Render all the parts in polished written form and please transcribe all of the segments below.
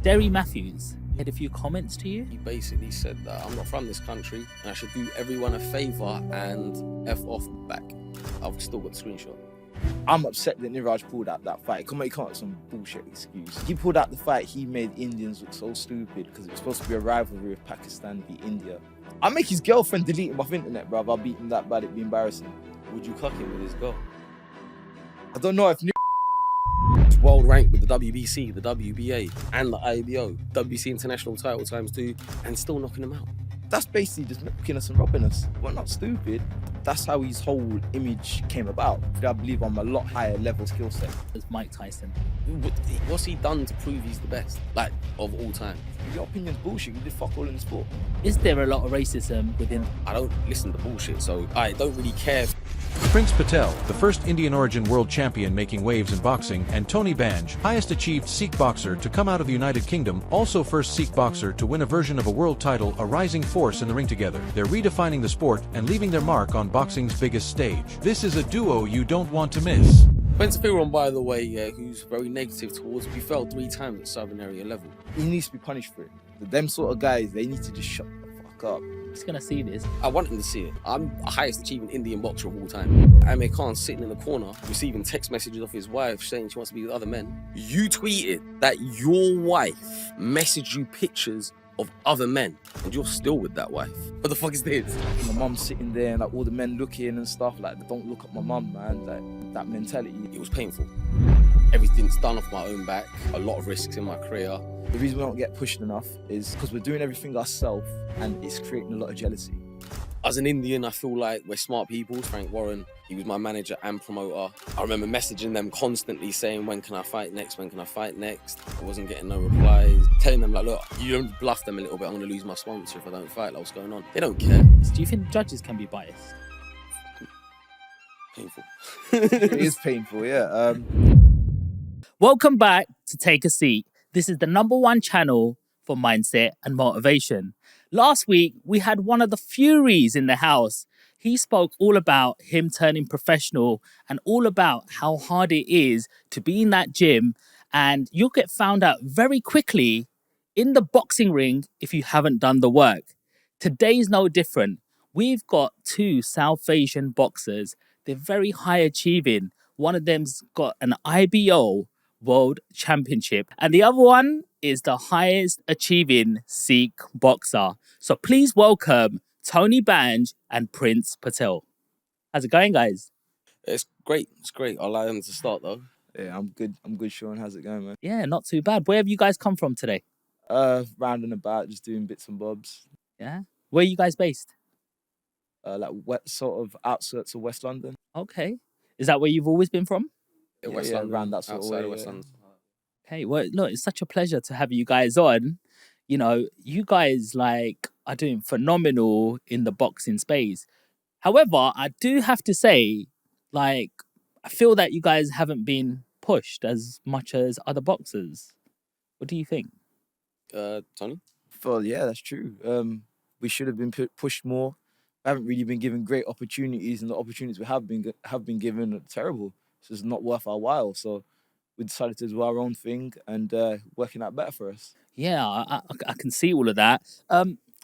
Derry Matthews had a few comments to you. He basically said that I'm not from this country and I should do everyone a favour and F off back. I've still got the screenshot. I'm upset that Neeraj pulled out that fight. Come on, he can't have some bullshit excuse. He pulled out the fight, he made Indians look so stupid because it was supposed to be a rivalry of Pakistan v India. I'll make his girlfriend delete him off internet, bruv. I'll beat him that bad, it'd be embarrassing. Would you cuck him with his girl? I don't know if He's world ranked with the WBC, the WBA, and the IBO, WBC international title ×2, and still knocking him out. that's basically just milking us and robbing us. We're not stupid. That's how his whole image came about. I believe I'm a lot higher level skill set. As Mike Tyson. What's he done to prove he's the best, like, of all time? Your opinion's bullshit. You did fuck all in the sport. Is there a lot of racism within? I don't listen to bullshit, so I don't really care. Prince Patel, the first Indian origin world champion making waves in boxing, and Tony Bange, highest achieved Sikh boxer to come out of the United Kingdom, also first Sikh boxer to win a version of a world title, a rising force in the ring together. They're redefining the sport and leaving their mark on boxing's biggest stage. This is a duo you don't want to miss. When's Fearon, by the way, who's very negative towards, we fell 3 times at Southern Area level. He needs to be punished for it. Them sort of guys, they need to just shut the fuck up. He's gonna see this. I want him to see it. I'm the highest achieving Indian boxer of all time. Amir Khan sitting in the corner, receiving text messages off his wife saying she wants to be with other men. You tweeted that your wife messaged you pictures of other men, and you're still with that wife. What the fuck is this? My mum's sitting there and like all the men looking and stuff, like don't look at my mum, man. Like that mentality. It was painful. Everything's done off my own back. A lot of risks in my career. The reason we don't get pushed enough is because we're doing everything ourselves and it's creating a lot of jealousy. As an Indian, I feel like we're smart people. Frank Warren, he was my manager and promoter. I remember messaging them constantly saying, when can I fight next? When can I fight next? I wasn't getting no replies. Telling them like, look, you don't bluff them a little bit. I'm gonna lose my sponsor if I don't fight. Like, what's going on? They don't care. Do you think judges can be biased? Painful. It is painful, yeah. Welcome back to Take a Seat. This is the #1 channel for mindset and motivation. Last week, we had one of the Furies in the house. He spoke all about him turning professional and all about how hard it is to be in that gym. And you'll get found out very quickly in the boxing ring if you haven't done the work. Today's no different. We've got 2 South Asian boxers. They're very high achieving. One of them's got an IBO World Championship, and the other one is the highest achieving Sikh boxer. So please welcome Tony Bange and Prince Patel. How's it going, guys? It's great. It's great. I'll allow them to start though. Yeah, I'm good. I'm good, Sean. How's it going, man? Yeah, not too bad. Where have you guys come from today? Round and about, just doing bits and bobs. Yeah. Where are you guys based? Sort of outskirts of West London. Okay. Is that where you've always been from? West yeah, London, around that sort of outside way, of West yeah. London. Okay, well, look, it's such a pleasure to have you guys on. You know, you guys are doing phenomenal in the boxing space. However, I do have to say, I feel that you guys haven't been pushed as much as other boxers. What do you think? Tony? Well, yeah, that's true. We should have been pushed more. We haven't really been given great opportunities, and the opportunities we have been given are terrible. So it's not worth our while. So we decided to do our own thing and working out better for us. Yeah, I can see all of that.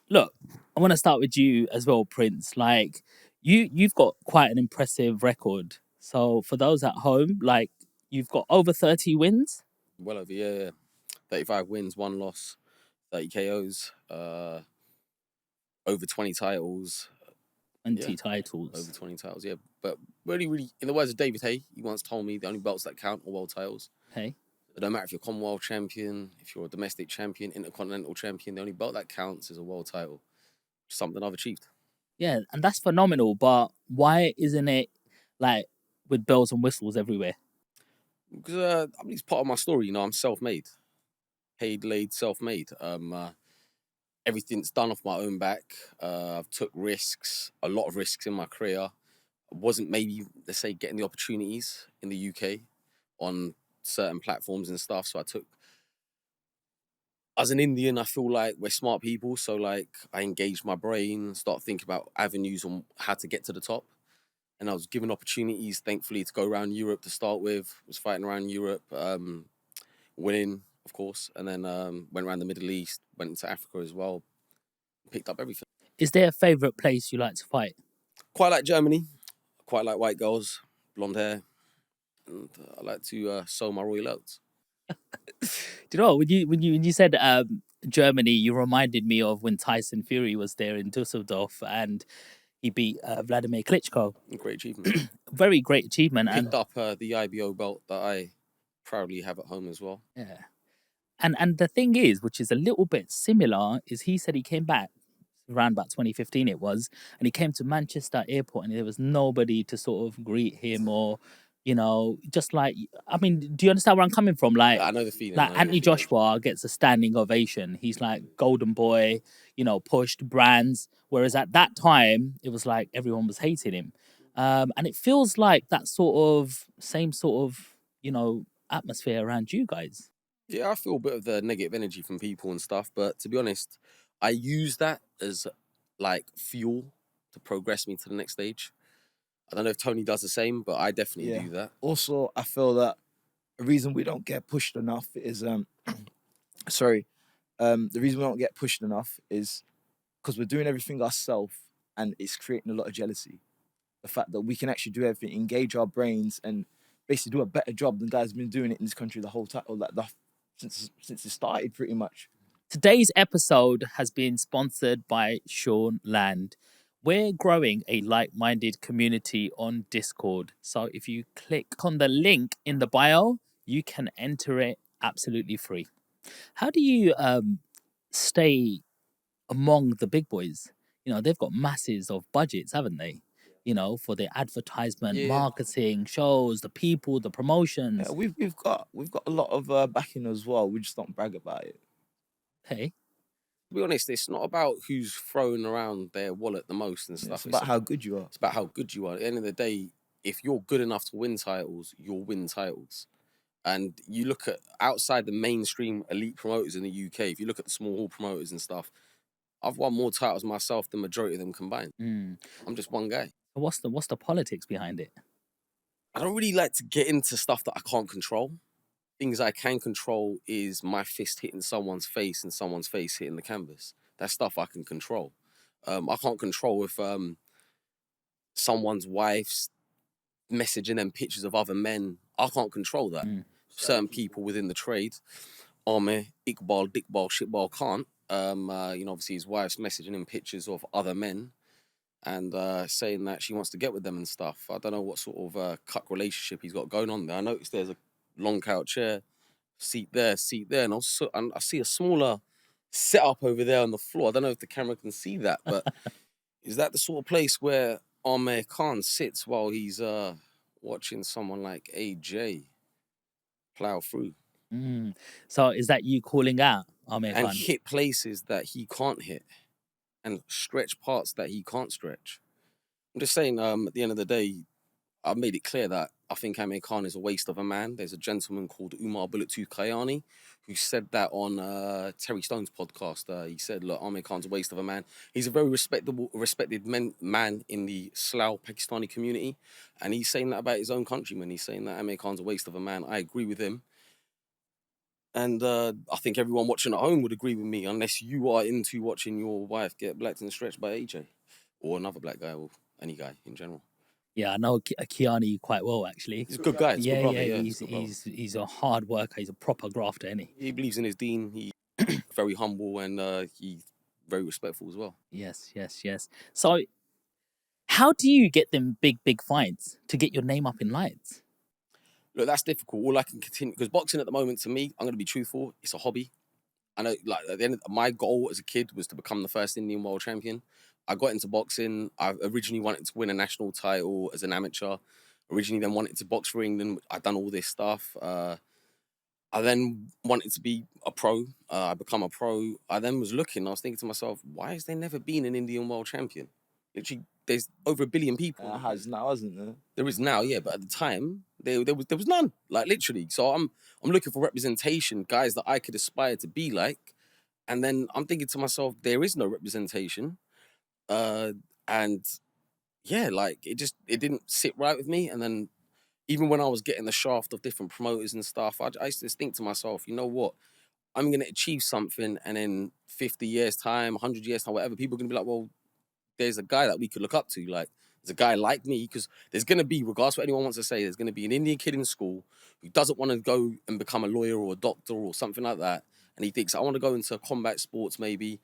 Look, I want to start with you as well, Prince. You've got quite an impressive record. So for those at home, you've got over 30 wins. Well over, yeah. 35 wins, 1 loss, 30 KOs, over 20 titles. 20 titles. Over 20 titles, yeah. But really, in the words of David Hay, he once told me the only belts that count are world titles. Okay. It don't matter if you're Commonwealth champion, if you're a domestic champion, intercontinental champion, the only belt that counts is a world title. Something I've achieved. Yeah, and that's phenomenal, but why isn't it with bells and whistles everywhere? Because it's part of my story, I'm self-made. Paid, laid, self-made. Everything's done off my own back. I've took risks, a lot of risks in my career. I wasn't maybe, let's say, getting the opportunities in the UK on certain platforms and stuff. So I took, as an Indian, I feel like we're smart people. So I engaged my brain, start thinking about avenues on how to get to the top. And I was given opportunities, thankfully, to go around Europe to start with. Was fighting around Europe, winning, of course, and then went around the Middle East, went into Africa as well, picked up everything. Is there a favourite place you like to fight? Quite like Germany, quite like white girls, blonde hair, and I like to sow my royal oats. Do you know when you said Germany, you reminded me of when Tyson Fury was there in Dusseldorf and he beat Vladimir Klitschko. Great achievement. Very great achievement. Picked up the IBO belt that I proudly have at home as well. Yeah. And the thing is, which is a little bit similar, is he said he came back around about 2015 it was, and he came to Manchester airport and there was nobody to sort of greet him or, you know, just like, I mean, do you understand where I'm coming from? Like, I know the feeling. like Anthony Joshua gets a standing ovation. He's like golden boy, you know, pushed brands. Whereas at that time, it was like everyone was hating him. And it feels like that same sort of, you know, atmosphere around you guys. Yeah, I feel a bit of the negative energy from people and stuff, but to be honest, I use that as like fuel to progress me to the next stage. I don't know if Tony does the same, but I definitely do that. Also, I feel that the reason we don't get pushed enough is the reason we don't get pushed enough is because we're doing everything ourselves and it's creating a lot of jealousy. The fact that we can actually do everything, engage our brains, and basically do a better job than guys have been doing it in this country the whole time, or like since it started, pretty much. Today's episode has been sponsored by Sean Land. We're growing a like-minded community on Discord. So if you click on the link in the bio, you can enter it absolutely free. How do you stay among the big boys? You know, they've got masses of budgets, haven't they? You know, for their advertisement, marketing, shows, the people, the promotions. Yeah, we've got a lot of backing as well. We just don't brag about it. Hey, To be honest, it's not about who's throwing around their wallet the most and stuff. It's about how good you are. It's about how good you are. At the end of the day, if you're good enough to win titles, you'll win titles. And you look at outside the mainstream elite promoters in the UK, if you look at the small hall promoters and stuff, I've won more titles myself than majority of them combined. I'm just one guy. what's the politics behind it? I don't really like to get into stuff that I can't control. Things I can control is my fist hitting someone's face and someone's face hitting the canvas. That's stuff I can control. I can't control if someone's wife's messaging them pictures of other men. I can't control that. Certain people within the trade, Ame, Iqbal, Dickbal, Shitbal can't. You know, obviously his wife's messaging him pictures of other men and saying that she wants to get with them and stuff. I don't know what sort of cuck relationship he's got going on there. I noticed there's a long couch chair, seat there, and also I see a smaller setup over there on the floor. I don't know if the camera can see that, but is that the sort of place where Amir Khan sits while he's watching someone like AJ plow through? So is that you calling out Amir And Khan? hit places that he can't hit and stretch parts that he can't stretch. I'm just saying, at the end of the day, I've made it clear that I think Amir Khan is a waste of a man. There's a gentleman called Umar Bullettooth Kayani who said that on Terry Stone's podcast. He said, look, Amir Khan's a waste of a man. He's a very respected man in the Slough Pakistani community. And he's saying that about his own countrymen. He's saying that Amir Khan's a waste of a man. I agree with him. And I think everyone watching at home would agree with me, unless you are into watching your wife get blacked and stretched by AJ or another black guy or any guy in general. Yeah, I know Kiani quite well, actually. He's a good guy. He's a hard worker. He's a proper grafter, isn't he? He believes in his deen. He's very humble and he's very respectful as well. Yes. So, how do you get them big fights to get your name up in lights? Look, that's difficult. All I can continue, because boxing at the moment, to me, I'm going to be truthful, it's a hobby. I know, like, at the end, my goal as a kid was to become the first Indian world champion. I got into boxing. I originally wanted to win a national title as an amateur. Originally then wanted to box for England. I'd done all this stuff. I then wanted to be a pro. I become a pro. I then was looking, I was thinking to myself, why has there never been an Indian world champion? Literally, there's over 1 billion people. It has now, hasn't there? There is now, yeah, but at the time, there was none. Like, literally. So I'm looking for representation, guys that I could aspire to be like. And then I'm thinking to myself, there is no representation. And yeah, like it didn't sit right with me. And then even when I was getting the shaft of different promoters and stuff, I used to think to myself, you know what? I'm gonna achieve something, and in 50 years time, 100 years time, whatever, people are gonna be like, well, there's a guy that we could look up to. Like, there's a guy like me, because there's gonna be, regardless of what anyone wants to say, there's gonna be an Indian kid in school who doesn't want to go and become a lawyer or a doctor or something like that, and he thinks, I want to go into combat sports maybe.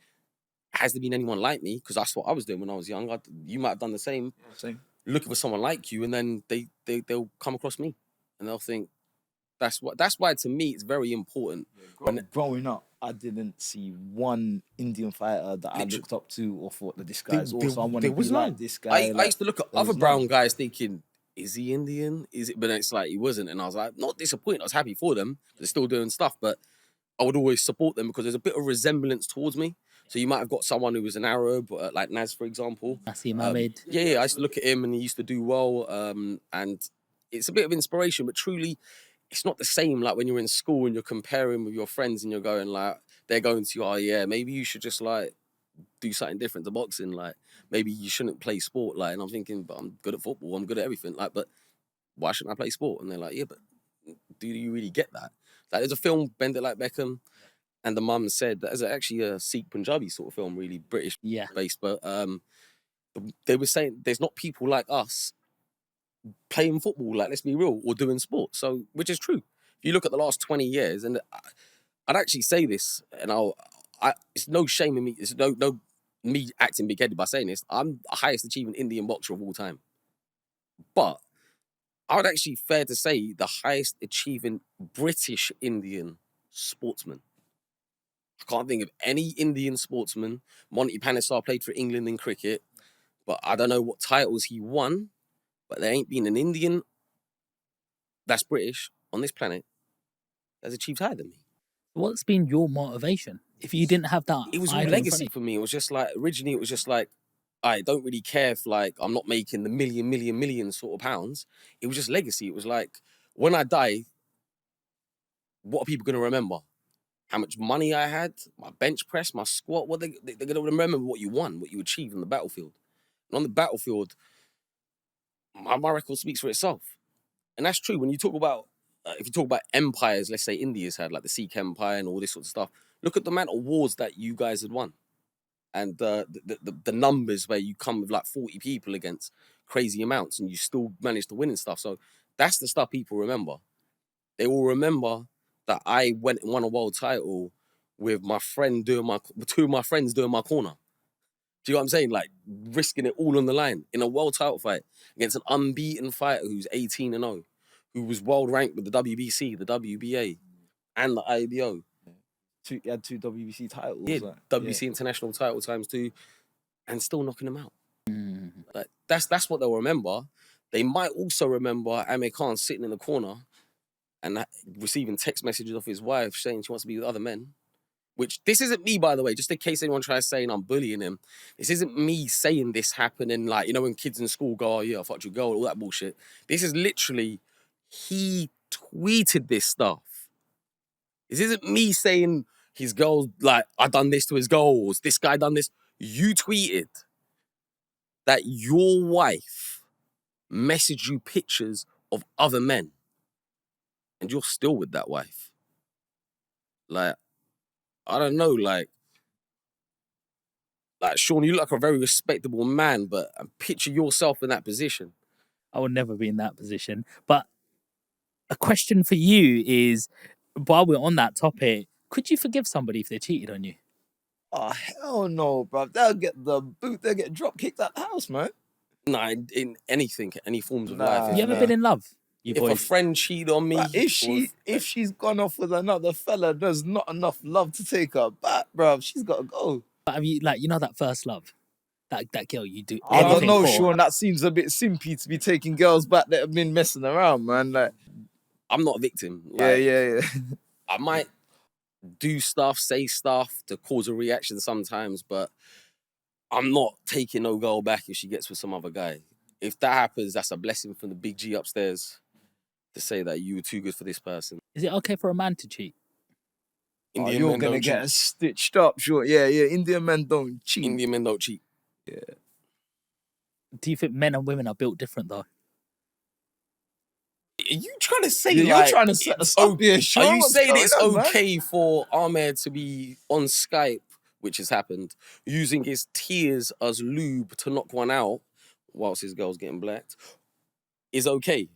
Has there been anyone like me? Because that's what I was doing when I was young. You might have done the same. Same. Looking for someone like you, and then they'll come across me, and they'll think that's why to me it's very important. Growing up, I didn't see one Indian fighter that I looked up to or thought that this guy's awesome. I want to be like this guy. I used to look at other brown guys thinking, is he Indian? Is it? But it's like he wasn't, and I was like, not disappointed. I was happy for them. They're still doing stuff, but I would always support them because there's a bit of resemblance towards me. So you might have got someone who was an Arab, like Naz, for example. Naseem Ahmed. Yeah, I used to look at him and he used to do well. And it's a bit of inspiration, but truly, it's not the same like when you're in school and you're comparing with your friends and you're going like, they're going to you, oh yeah, maybe you should just like do something different to boxing. Like, maybe you shouldn't play sport. Like, and I'm thinking, but I'm good at football, I'm good at everything. Like, but why shouldn't I play sport? And they're like, yeah, but do you really get that? Like, there's a film, Bend It Like Beckham, and the mum said that is actually a Sikh Punjabi sort of film, really British based. But they were saying there's not people like us playing football, like, let's be real, or doing sport. So, which is true. If you look at the last 20 years, and I'd actually say this, and it's no shame in me, it's no me acting big-headed by saying this, I'm the highest achieving Indian boxer of all time. But I would actually fair to say the highest achieving British Indian sportsman. I can't think of any Indian sportsman. Monty Panesar played for England in cricket, but I don't know what titles he won, but there ain't been an Indian that's British on this planet that's achieved higher than me. What's been your motivation? If you didn't have that, it was all legacy for me. It was just like, originally it was just like, I don't really care if like I'm not making the million sort of pounds. It was just legacy. It was like, when I die, what are people going to remember? How much money I had, my bench press, my squat. What they're going to remember what you won, what you achieved on the battlefield. And on the battlefield, my record speaks for itself. And that's true. When you talk about, if you talk about empires, let's say India's had like the Sikh Empire and all this sort of stuff, look at the amount of wars that you guys had won. And the numbers where you come with like 40 people against crazy amounts and you still manage to win and stuff. So that's the stuff people remember. They will remember that I went and won a world title with my friend two of my friends doing my corner. Do you know what I'm saying? Like, risking it all on the line in a world title fight against an unbeaten fighter who's 18-0, who was world ranked with the WBC, the WBA, and the IBO. He had 2 WBC titles. Yeah, WBC international title ×2, and still knocking them out. Like, that's what they'll remember. They might also remember Amir Khan sitting in the corner and receiving text messages off his wife saying she wants to be with other men. Which, this isn't me, by the way, just in case anyone tries saying I'm bullying him. This isn't me saying this happening, like, you know, when kids in school go, oh yeah, I fucked your girl, all that bullshit. This is literally, he tweeted this stuff. This isn't me saying his girl, like, I done this to his girls, this guy done this. You tweeted that your wife messaged you pictures of other men, and you're still with that wife. Like, I don't know, like, Sean, you look like a very respectable man, but picture yourself in that position. I would never be in that position. But a question for you is, while we're on that topic, could you forgive somebody if they cheated on you? Oh, hell no, bro. They'll get the boot, they'll get drop kicked out the house, man. Nah, in anything, any forms of life. Have you ever been in love? If a friend cheated on me, but if she's gone off with another fella, there's not enough love to take her back, bruv. She's got to go. But have you, like, you know, that first love, that girl you do I don't anything know, for? Sean. That seems a bit simpy to be taking girls back that have been messing around, man. Like, I'm not a victim. Like, yeah. I might do stuff, say stuff to cause a reaction sometimes, but I'm not taking no girl back if she gets with some other guy. If that happens, that's a blessing from the big G upstairs to say that you were too good for this person. Is it okay for a man to cheat? Indian you're men gonna don't get cheat. stitched up, sure. Yeah. Indian men don't cheat. Indian men don't cheat. Yeah. Do you think men and women are built different, though? you trying to say You're like trying to set us it's up here, Sean. Are you What's saying going it's on, man? okay for Ahmed to be on Skype, which has happened, using his tears as lube to knock one out whilst his girl's getting blacked? Is okay.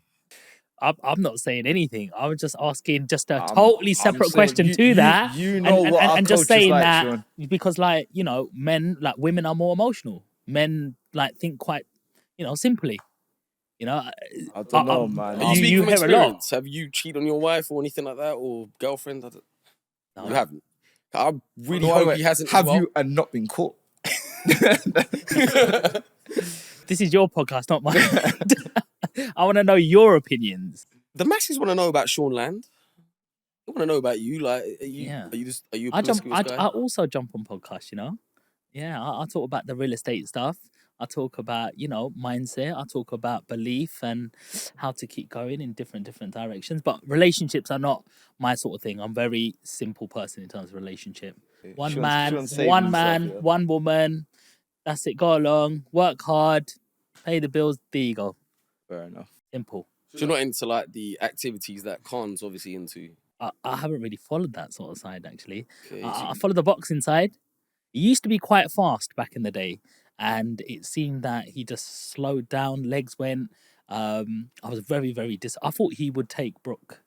I'm not saying anything. I was just asking just a I'm totally separate saying question you- to you- that. you know what our and just culture's saying like, that Sean. because, like, you know, men, like women are more emotional. Men like think quite, you know, simply. You know, I don't know, man. Are you You speaking from hear a lot. experience? Have you cheated on your wife or anything like that, or girlfriend? No. You haven't. I really No, hope wait, he hasn't. Have as well. you and not been caught? This is your podcast, not mine. I want to know your opinions. The masses want to know about Sean Land. They want to know about you. Like, are you? Yeah. Are you a I promiscuous guy? also jump on podcasts, you know. Yeah, I talk about the real estate stuff. I talk about, you know, mindset. I talk about belief and how to keep going in different directions. But relationships are not my sort of thing. I'm a very simple person in terms of relationship. One man, one woman. That's it. Go along, work hard, pay the bills. There you go. Fair enough. Simple. So you're not into like the activities that Khan's obviously into. I haven't really followed that sort of side actually. Okay, I follow the boxing side. He used to be quite fast back in the day, and it seemed that he just slowed down. Legs went. I was very I thought he would take Brooke.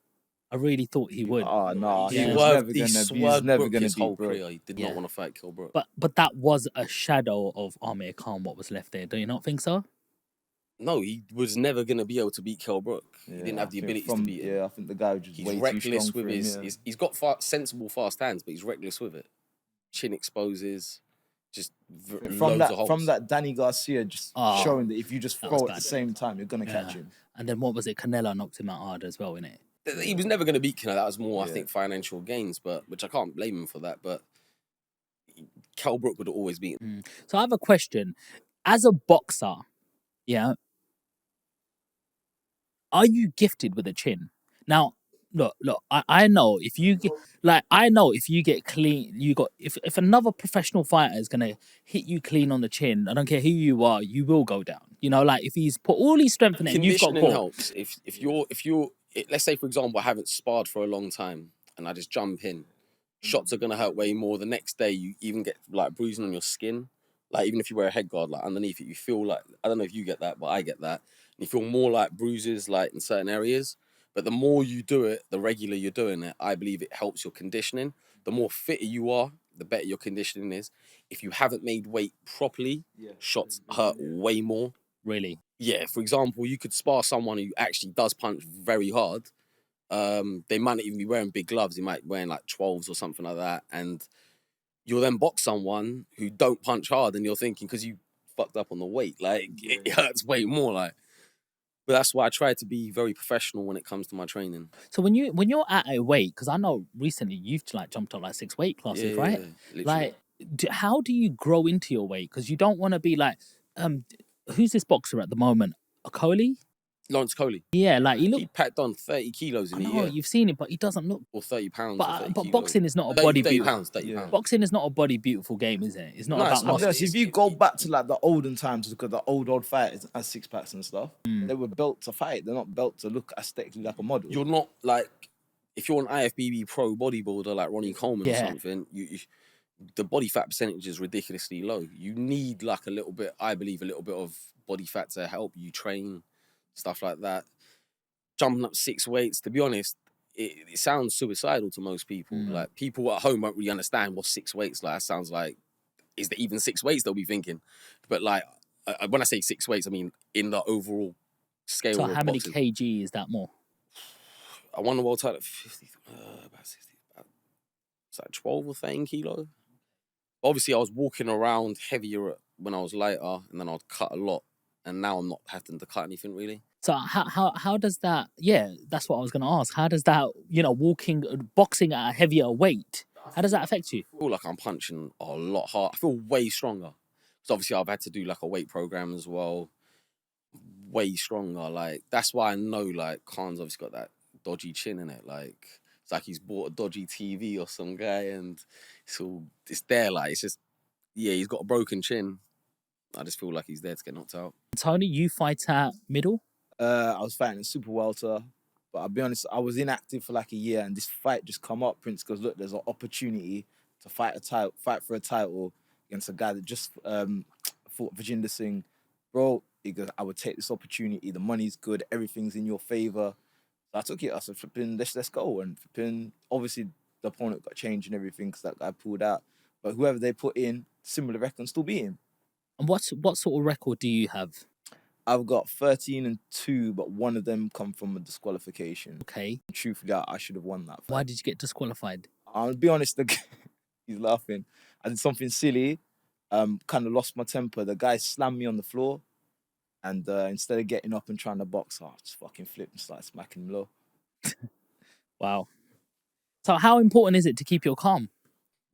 I really thought he would. Oh no, Yeah. he's never gonna his beat whole Brooke. career. He did not want to fight Kell Brook. But that was a shadow of Amir Khan. What was left there? Do you not think so? No, he was never going to be able to beat Kell Brook. Yeah, he didn't have the I think abilities to beat him. Yeah, I think the guy was just He's way too reckless strong with for him, his. yeah. He's got sensible, fast hands, but he's reckless with it. Chin exposes, just From loads of holes. that Danny Garcia just showing that if you just that throw was at bad. the same time, you're gonna catch him. And then what was it? Canelo knocked him out hard as well, innit? He was never going to beat Canelo. That was more, I think, financial gains, but which I can't blame him for that. But Kell Brook would have always beat him. So I have a question. As a boxer, yeah, are you gifted with a chin? Now, look, I know if you get if you get clean, if another professional fighter is gonna hit you clean on the chin, I don't care who you are, you will go down. You know, like if he's put all his strength in it, and you've got Conditioning caught. helps. If you're let's say for example, I haven't sparred for a long time and I just jump in, shots are gonna hurt way more. The next day you even get like bruising on your skin. Like even if you wear a head guard, like underneath it, you feel like, I don't know if you get that, but I get that. You feel more like bruises like in certain areas. But the more you do it, the regular you're doing it, I believe it helps your conditioning. The more fitter you are, the better your conditioning is. If you haven't made weight properly, shots hurt way more. Really? Yeah, for example, you could spar someone who actually does punch very hard. They might not even be wearing big gloves. They might be wearing like 12s or something like that. And you'll then box someone who don't punch hard and you're thinking, because you fucked up on the weight, like it hurts way more. Like, but that's why I try to be very professional when it comes to my training. So when you're at a weight, because I know recently you've like jumped up like 6 weight classes, right? Literally. Like, how do you grow into your weight? Because you don't want to be like, who's this boxer at the moment? Coley? Lawrence Coley. Yeah, like He packed on 30 kilos in a year. you've seen it, but he doesn't look. Or 30 pounds. But kilos. boxing is not a body 30 beautiful. pounds, 30 pounds. Boxing is not a body beautiful game, is it? It's not No, about it's not. muscle. Yes, if you go back to like the olden times, look at the old fighters and 6-packs and stuff. They were built to fight. They're not built to look aesthetically like a model. You're not like, if you're an IFBB pro bodybuilder like Ronnie Coleman or something, you the body fat percentage is ridiculously low. You need like a little bit, I believe, a little bit of body fat to help you train, stuff like that. Jumping up 6 weights, to be honest, it sounds suicidal to most people. Like, people at home won't really understand what 6 weights like. That sounds like, is there even 6 weights they'll be thinking? But like, when I say 6 weights, I mean in the overall scale. So of how many boxing. kg is that more? I won the world title at 50, about 60, it's like 12 or 13 kilos. Obviously, I was walking around heavier when I was lighter, and then I'd cut a lot, and now I'm not having to cut anything really. So how does that? Yeah, that's what I was going to ask. How does that, boxing at a heavier weight, how does that affect you? I feel like I'm punching a lot hard. I feel way stronger. Because obviously I've had to do like a weight program as well. Way stronger. Like, that's why I know like Khan's obviously got that dodgy chin in it. Like, it's like he's bought a dodgy TV or some guy and it's there. Like, it's just, he's got a broken chin. I just feel like he's there to get knocked out. Tony, you fight at middle? I was fighting in super welter. But I'll be honest, I was inactive for like a year, and this fight just come up. Prince goes, look, there's an opportunity to fight for a title against a guy that just fought Virginder Singh. Bro, he goes, I would take this opportunity. The money's good. Everything's in your favor. So I took it. I said, flipping, let's go. And flipping, obviously, the opponent got changed and everything because that guy pulled out. But whoever they put in, similar record, still beat him. And what sort of record do you have? I've got 13-2, but one of them come from a disqualification. Okay. Truthfully, I should have won that fight. Why did you get disqualified? I'll be honest, he's laughing. I did something silly, kind of lost my temper. The guy slammed me on the floor, and instead of getting up and trying to box, I just fucking flipped and started smacking him low. Wow. So how important is it to keep your calm?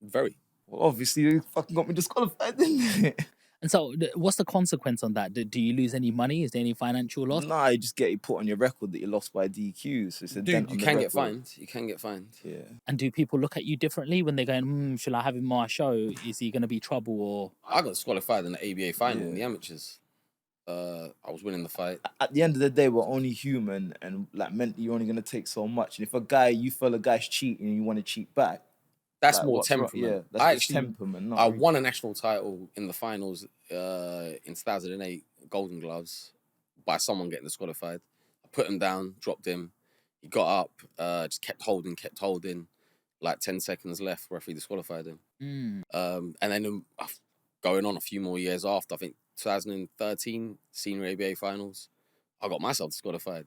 Very. Well, obviously, they fucking got me disqualified, didn't it? And so what's the consequence on that? Do you lose any money? Is there any financial loss? Nah, you just get it put on your record that you lost by DQ. So it's a dent on You the can record. get fined. You can get fined. Yeah. And do people look at you differently when they're going, shall I have him on my show? Is he going to be trouble or... I got disqualified in the ABA final in the amateurs. I was winning the fight. At the end of the day, we're only human, and like mentally, you're only gonna take so much. And if you feel a guy's cheating and you want to cheat back, That's like, more what's wrong? temperament. Yeah, that's I just actually, temperament. Not I really. won a national title in the finals in 2008, Golden Gloves, by someone getting disqualified. I put him down, dropped him. He got up, just kept holding. Like 10 seconds left, referee disqualified him. And then going on a few more years after, I think 2013 senior ABA finals, I got myself disqualified.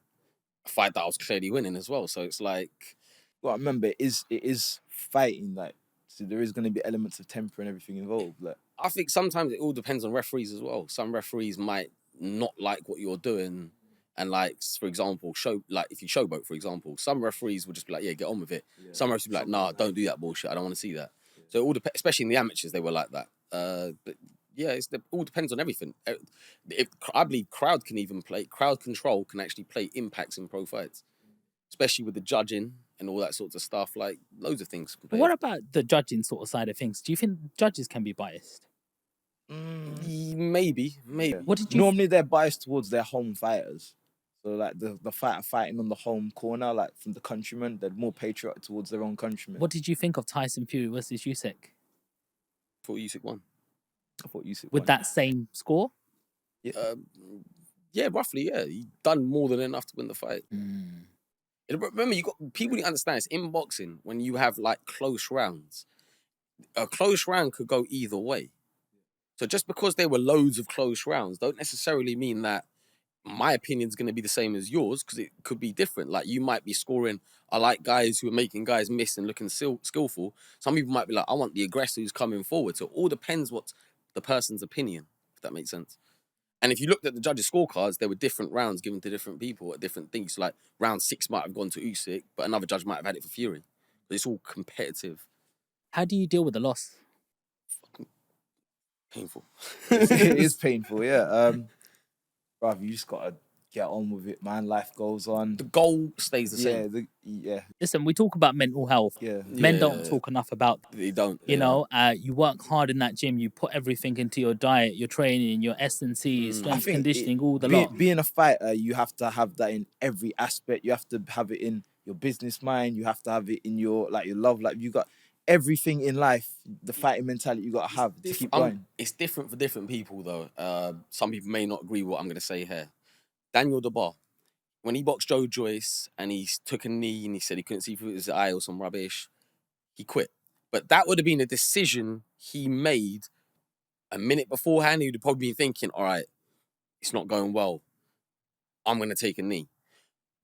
A fight that I was clearly winning as well. So it's like, Well, remember, it is fighting. Like, so there is going to be elements of temper and everything involved. Like, I think sometimes it all depends on referees as well. Some referees might not like what you're doing. And like, for example, if you showboat, for example, some referees will just be like, yeah, get on with it. Yeah. Some referees will be like, nah, don't do that bullshit. I don't want to see that. Yeah. So it all depends, especially in the amateurs, they were like that. But yeah, it all depends on everything. I believe crowd control can actually play impacts in pro fights, especially with the judging and all that sorts of stuff. Like loads of things. But what about the judging sort of side of things? Do you think judges can be biased? Maybe. What did you normally they're biased towards their home fighters. So like the fighter fighting on the home corner, like from the countrymen, they're more patriotic towards their own countrymen. What did you think of Tyson Fury versus Usyk? I thought Usyk won. I thought Usyk With won. that same score? Yeah, roughly, yeah. He done more than enough to win the fight. Remember, people need to understand it's in boxing when you have like close rounds. A close round could go either way. So just because there were loads of close rounds don't necessarily mean that my opinion is going to be the same as yours, because it could be different. Like you might be scoring, I like guys who are making guys miss and looking skillful. Some people might be like, I want the aggressor who's coming forward. So it all depends what's the person's opinion, if that makes sense. And if you looked at the judges' scorecards, there were different rounds given to different people at different things. So like round 6 might have gone to Usyk, but another judge might have had it for Fury. But it's all competitive. How do you deal with the loss? Painful. It is painful, yeah. Bruv, you just gotta get on with it, man. Life goes on. The goal stays the same. Yeah. Listen, we talk about mental health. Yeah. Men don't talk enough about that. They don't. You know, you work hard in that gym, you put everything into your diet, your training, your S&C, strength conditioning, all the lot. Being a fighter, you have to have that in every aspect. You have to have it in your business mind. You have to have it in your love life. You got everything in life, the fighting mentality you got to have to keep going. It's different for different people, though. Some people may not agree with what I'm going to say here. Daniel Dubois, when he boxed Joe Joyce and he took a knee and he said he couldn't see through his eye or some rubbish, he quit. But that would have been a decision he made a minute beforehand. He would have probably been thinking, all right, it's not going well. I'm going to take a knee.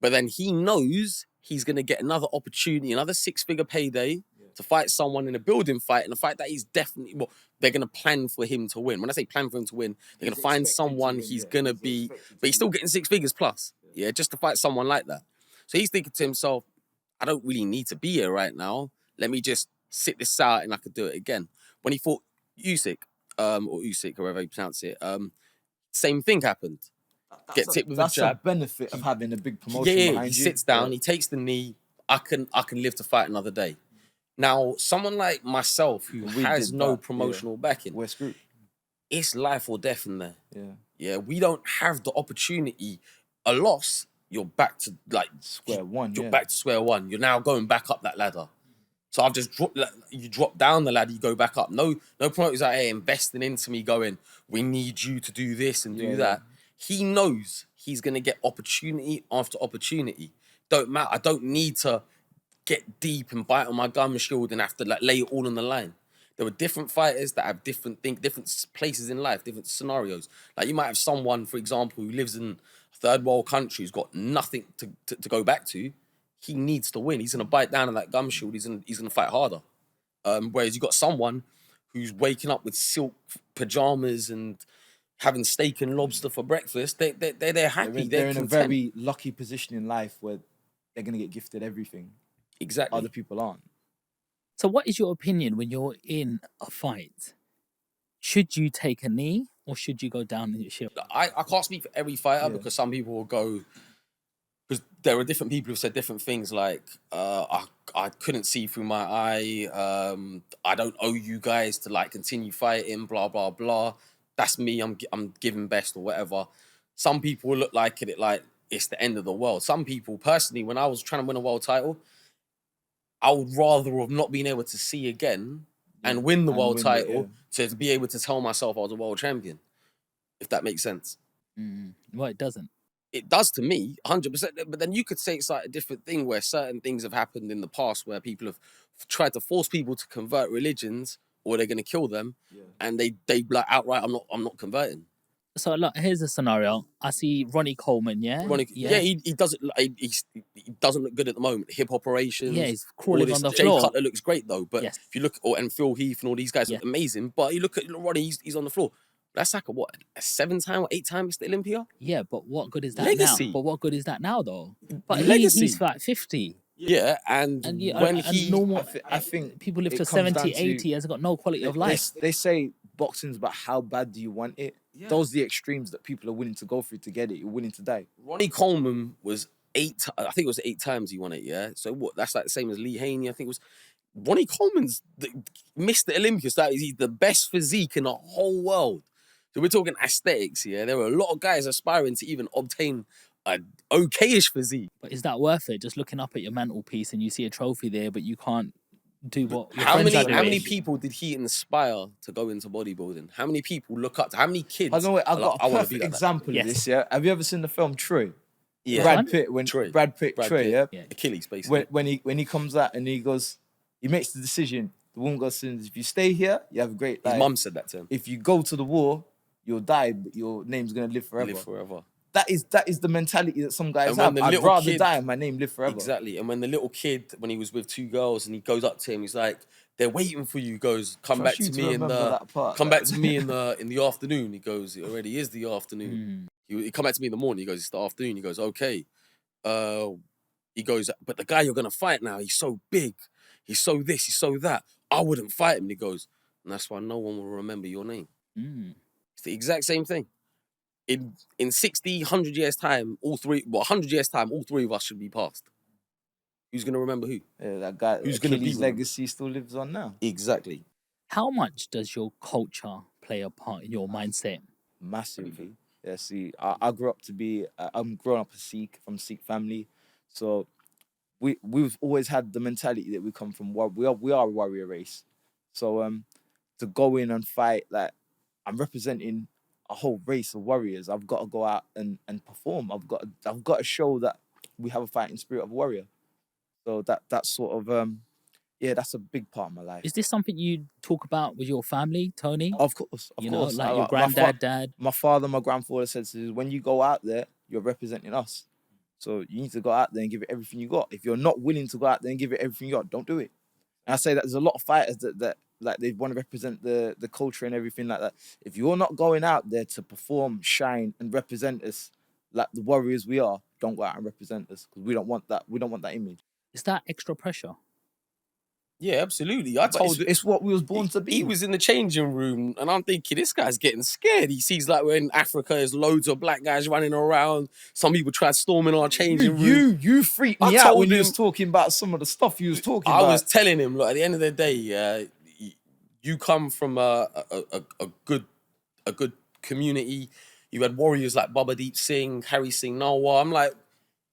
But then he knows he's going to get another opportunity, another 6-figure payday to fight someone in a building fight, and a fight that he's definitely, they're going to plan for him to win. When I say plan for him to win, they're going to find someone he's going to be, but he's still getting 6 figures plus, just to fight someone like that. So he's thinking to himself, I don't really need to be here right now. Let me just sit this out and I could do it again. When he fought Usyk, or Usyk, however you pronounce it, same thing happened. Get tipped with a jab. That's the benefit of having a big promotion behind he you. sits down, he takes the knee, I can live to fight another day. Now, someone like myself who has no promotional backing, we're screwed. It's life or death in there. Yeah. Yeah, we don't have the opportunity. A loss you're back to like Square one. You're Yeah. back to square one. You're now going back up that ladder. So I've just dropped. You drop down the ladder, you go back up. No promoters out here investing into me, going, we need you to do this and do that. He knows he's gonna get opportunity after opportunity. Don't matter. I don't need to get deep and bite on my gum shield and have to like lay it all on the line. There were different fighters that have different places in life, different scenarios. Like you might have someone, for example, who lives in a third world country, who's got nothing to go back to. He needs to win. He's gonna bite down on that gum shield. He's gonna fight harder. Whereas you got someone who's waking up with silk pajamas and having steak and lobster for breakfast. They're happy. They're in a content. very lucky position in life where they're gonna get gifted everything. Exactly. Other people aren't. So what is your opinion when you're in a fight? Should you take a knee or should you go down in your shield? I can't speak for every fighter Yeah. because some people will go, because there are different people who've said different things like, I couldn't see through my eye, I don't owe you guys to like continue fighting, blah, blah, blah. That's me, I'm giving best or whatever. Some people will look like it like it's the end of the world. Some people, personally, when I was trying to win a world title, I would rather have not been able to see again and win the world title to be able to tell myself I was a world champion, if that makes sense. Well, it doesn't. It does to me, 100%. But then you could say it's like a different thing where certain things have happened in the past where people have tried to force people to convert religions or they're going to kill them, and they like outright, I'm not converting. So look, here's a scenario. I see Ronnie Coleman, yeah? He doesn't. He doesn't look good at the moment. Hip operations. Yeah, he's crawling on the Jay floor. Cutler looks great though, but Yes. if you look and Phil Heath and all these guys look amazing, but you look at Ronnie, he's on the floor. That's like a 7-time or 8-time Mr. Olympia. Yeah, but what good is that Legacy. now? But what good is that now though? But Legacy. he's like 50. Yeah, and when normal, I think people live it to comes down 70, to- 80, has got no quality of life. They say boxing's about how bad do you want it. Those are the extremes that people are willing to go through to get it. You're willing to die. Ronnie Coleman was I think it was 8 times he won it, yeah? So what, that's like the same as Lee Haney, I think it was. Ronnie Coleman's Mr. Olympus, he's the best physique in the whole world. So we're talking aesthetics here. There were a lot of guys aspiring to even obtain an okayish physique. But is that worth it? Just looking up at your mantelpiece and you see a trophy there, but you can't do what your How friends are many doing. people did he inspire to go into bodybuilding? How many people look up to? How many kids? I know. I've got I a wanna be perfect like that. example Yes. of this. Yeah. Have you ever seen the film Troy? Yeah. Brad Pitt. When Troy. Brad Pitt. Yeah. Achilles, basically. When he comes out and he goes, he makes the decision. The woman goes, if you stay here, you have a great life. His mum said that to him. If you go to the war, you'll die, but your name's gonna live forever. Live forever. That is the mentality that some guys And when have. the I'd little rather kid- die and my name live forever. Exactly. And when the little kid, when he was with 2 girls, and he goes up to him, he's like, "They're waiting for you." He goes, "Come back Trust to you me to in remember the that part, come like. back to me in the afternoon." He goes, "It already is the afternoon." He come back to me in the morning. He goes, "It's the afternoon." He goes, "Okay." He goes, "But the guy you're gonna fight now, he's so big. He's so this. He's so that. I wouldn't fight him." And he goes, "And that's why no one will remember your name." It's the exact same thing. In 60, 100 years' time, 100 years' time, all 3 of us should be passed. Who's going to remember who? Yeah, that guy. Who's gonna be Achilles' with him? legacy still lives on now. Exactly. How much does your culture play a part in your mindset? Massively. Yeah. See, I grew up to be. I'm growing up a Sikh from Sikh family, so we've always had the mentality that we come from. We are a warrior race. So to go in and fight, like I'm representing a whole race of warriors. I've got to go out and perform. I've got to show that we have a fighting spirit of a warrior. So that's sort of that's a big part of my life. Is this something you talk about with your family, Tony? Of course, you course. know, like your granddad, dad. My father, my grandfather said, when you go out there, you're representing us. So you need to go out there and give it everything you got. If you're not willing to go out there and give it everything you got, don't do it. And I say that there's a lot of fighters that like they want to represent the culture and everything like that. If you're not going out there to perform, shine, and represent us like the warriors we are, don't go out and represent us because we don't want that. We don't want that image. Is that extra pressure? Yeah, absolutely. It's what we was born to be. He was in the changing room, and I'm thinking, this guy's getting scared. He sees like we're in Africa, there's loads of black guys running around. Some people tried storming our changing room. You freaked me out when you was talking about some of the stuff you was talking about. I was telling him, look, at the end of the day, you come from a good community. You had warriors like Baba Deep Singh, Harry Singh Nalwar. I'm like,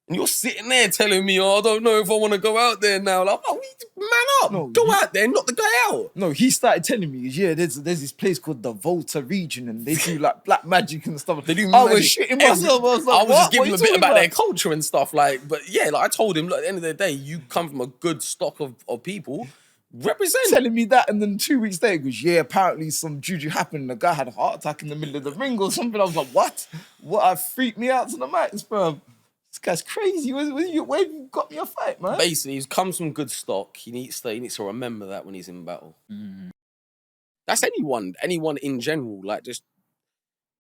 And you're sitting there telling me, oh, I don't know if I want to go out there now. Like, oh, man up. No, go out there and knock the guy out. No, he started telling me, yeah, there's this place called the Volta region and they do like black magic and stuff. They do I was magic shitting myself. I was like, I was just giving him a bit about their that. culture and stuff. Like, but yeah, like I told him, look, at the end of the day, you come from a good stock of people. Represent. Telling me that, and then 2 weeks later, he goes, yeah, apparently some juju happened. The guy had a heart attack in the middle of the ring or something. I was like, what? What? Freaked me out to the max, bro. This guy's crazy. Where you got me a fight, man? Basically, he comes from good stock. He needs to remember that when he's in battle. That's anyone in general. Like, just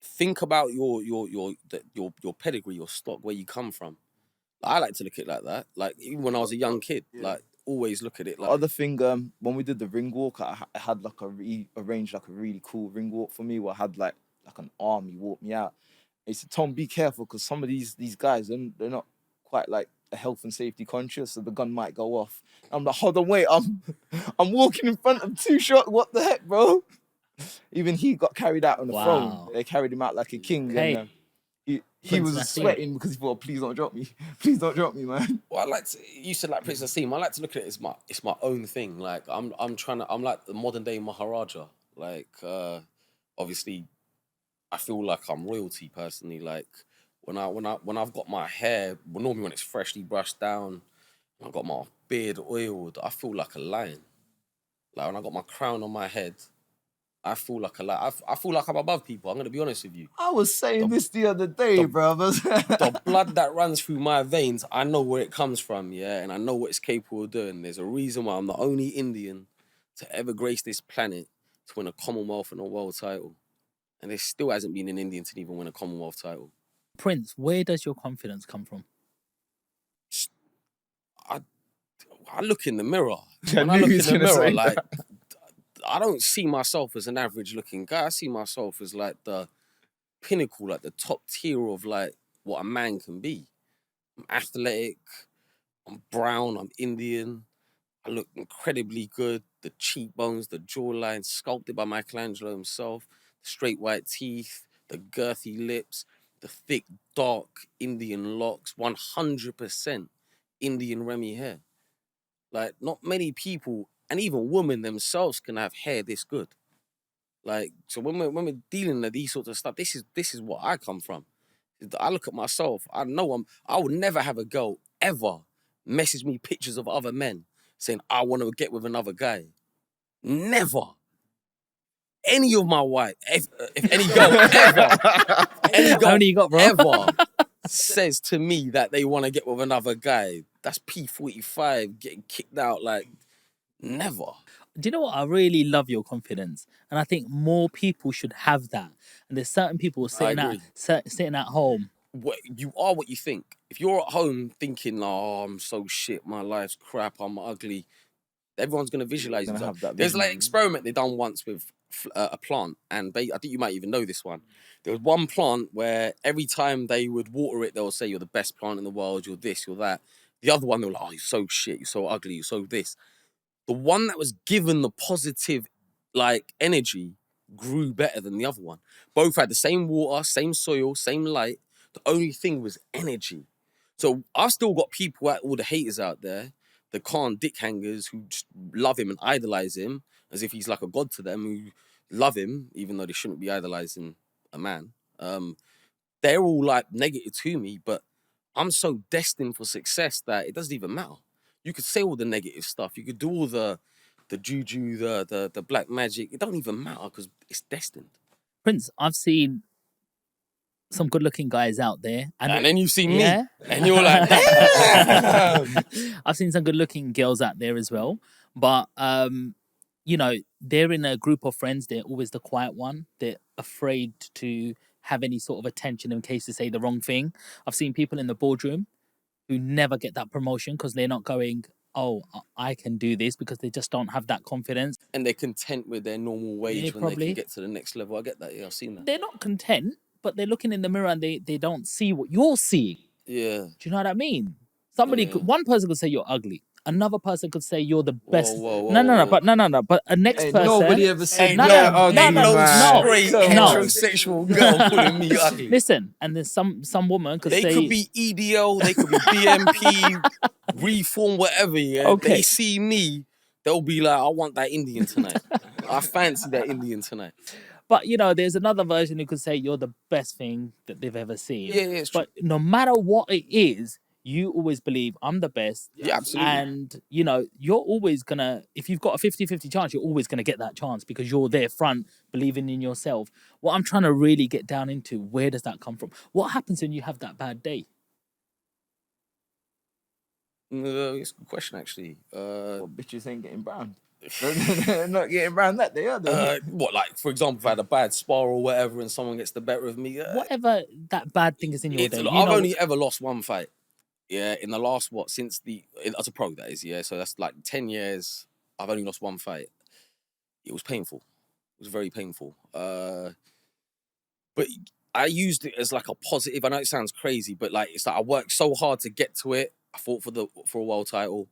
think about your pedigree, your stock, where you come from. I like to look at it like that. Like, even when I was a young kid, like, always look at it like. Other thing, when we did the ring walk, I had like arranged like a really cool ring walk for me, where I had like an army walk me out. He said, Tom, be careful, because some of these guys, they're not quite like a health and safety conscious, so the gun might go off. I'm like, hold on, wait, I'm walking in front of 2 shots. What the heck, bro? Even he got carried out on the throne. They carried him out like a king. Okay. And, he was sweating because he thought, please don't drop me. Please don't drop me, man. Well, you said like Prince Nassim. I like to look at it as it's my own thing. Like I'm like the modern day Maharaja. Like obviously I feel like I'm royalty personally. Like when I've got my hair, well, normally when it's freshly brushed down, I've got my beard oiled, I feel like a lion. Like when I got my crown on my head, I feel like I feel like I'm above people. I'm gonna be honest with you. I was saying this the other day, brothers. The blood that runs through my veins, I know where it comes from, yeah, and I know what it's capable of doing. There's a reason why I'm the only Indian to ever grace this planet to win a Commonwealth and a world title. And there still hasn't been an Indian to even win a Commonwealth title. Prince, where does your confidence come from? I look in the mirror. When I look in the mirror, like, I don't see myself as an average looking guy. I see myself as like the pinnacle, like the top tier of like what a man can be. I'm athletic, I'm brown, I'm Indian. I look incredibly good. The cheekbones, the jawline, sculpted by Michelangelo himself, the straight white teeth, the girthy lips, the thick, dark Indian locks, 100% Indian Remy hair. Like, not many people, and even women themselves, can have hair this good. Like, so when we're dealing with these sorts of stuff, this is what I come from. I look at myself, I know I would never have a girl ever message me pictures of other men saying, I want to get with another guy. Never. Any of my wife, if any girl ever, any girl you got, bro? ever says to me that they want to get with another guy, that's P45 getting kicked out, like, never. Do you know what? I really love your confidence, and I think more people should have that. And there's certain people sitting at home. You are what you think. If you're at home thinking, "Oh, I'm so shit, my life's crap, I'm ugly," everyone's gonna visualize you. There's like an experiment they done once with a plant, and I think you might even know this one. There was one plant where every time they would water it, they'll say, "You're the best plant in the world. You're this, you're that." The other one, they were like, "Oh, you're so shit. You're so ugly. You're so this." The one that was given the positive, like, energy grew better than the other one. Both had the same water, same soil, same light. The only thing was energy. So I've still got people, all the haters out there, the Khan dick hangers who just love him and idolize him as if he's like a god to them, who love him even though they shouldn't be idolizing a man. They're all like negative to me, but I'm so destined for success that it doesn't even matter. You could say all the negative stuff. You could do all the juju, the black magic. It don't even matter because it's destined. Prince, I've seen some good-looking guys out there, and then you see me, yeah? and you're like, damn. I've seen some good-looking girls out there as well, but you know, they're in a group of friends. They're always the quiet one. They're afraid to have any sort of attention in case they say the wrong thing. I've seen people in the boardroom who never get that promotion because they're not going, oh, I can do this, because they just don't have that confidence. And they're content with their normal wage when they can get to the next level. I get that, yeah, I've seen that. They're not content, but they're looking in the mirror and they don't see what you're seeing. Yeah. Do you know what I mean? One person could say you're ugly. Another person could say you're the best. whoa, No. whoa. But a next Ain't person. nobody ever said Ain't No, that. no, no, ain't no, no no, straight no. heterosexual girl calling me ugly. Listen, and then some woman could They say could be EDL, they could be BMP, Reform, whatever, yeah. Okay. They see me, they'll be like, I want that Indian tonight. I fancy that Indian tonight. But there's another version who could say you're the best thing that they've ever seen. Yeah, it's true. But no matter what it is, you always believe I'm the best. Yeah, absolutely. And you're always gonna, if you've got a 50-50 chance, you're always gonna get that chance because you're there front, believing in yourself. What I'm trying to really get down into, where does that come from? What happens when you have that bad day? It's a good question, actually. Well, bitches ain't getting brown. They're not getting brown that day, are they? What, like, for example, if I had a bad spar or whatever and someone gets the better of me? Whatever that bad thing is in your day. I've only ever lost one fight. Yeah, in the last, as a pro, that is, yeah. So that's like 10 years, I've only lost one fight. It was painful. It was very painful. But I used it as like a positive. I know it sounds crazy, but like it's like I worked so hard to get to it. I fought for a world title,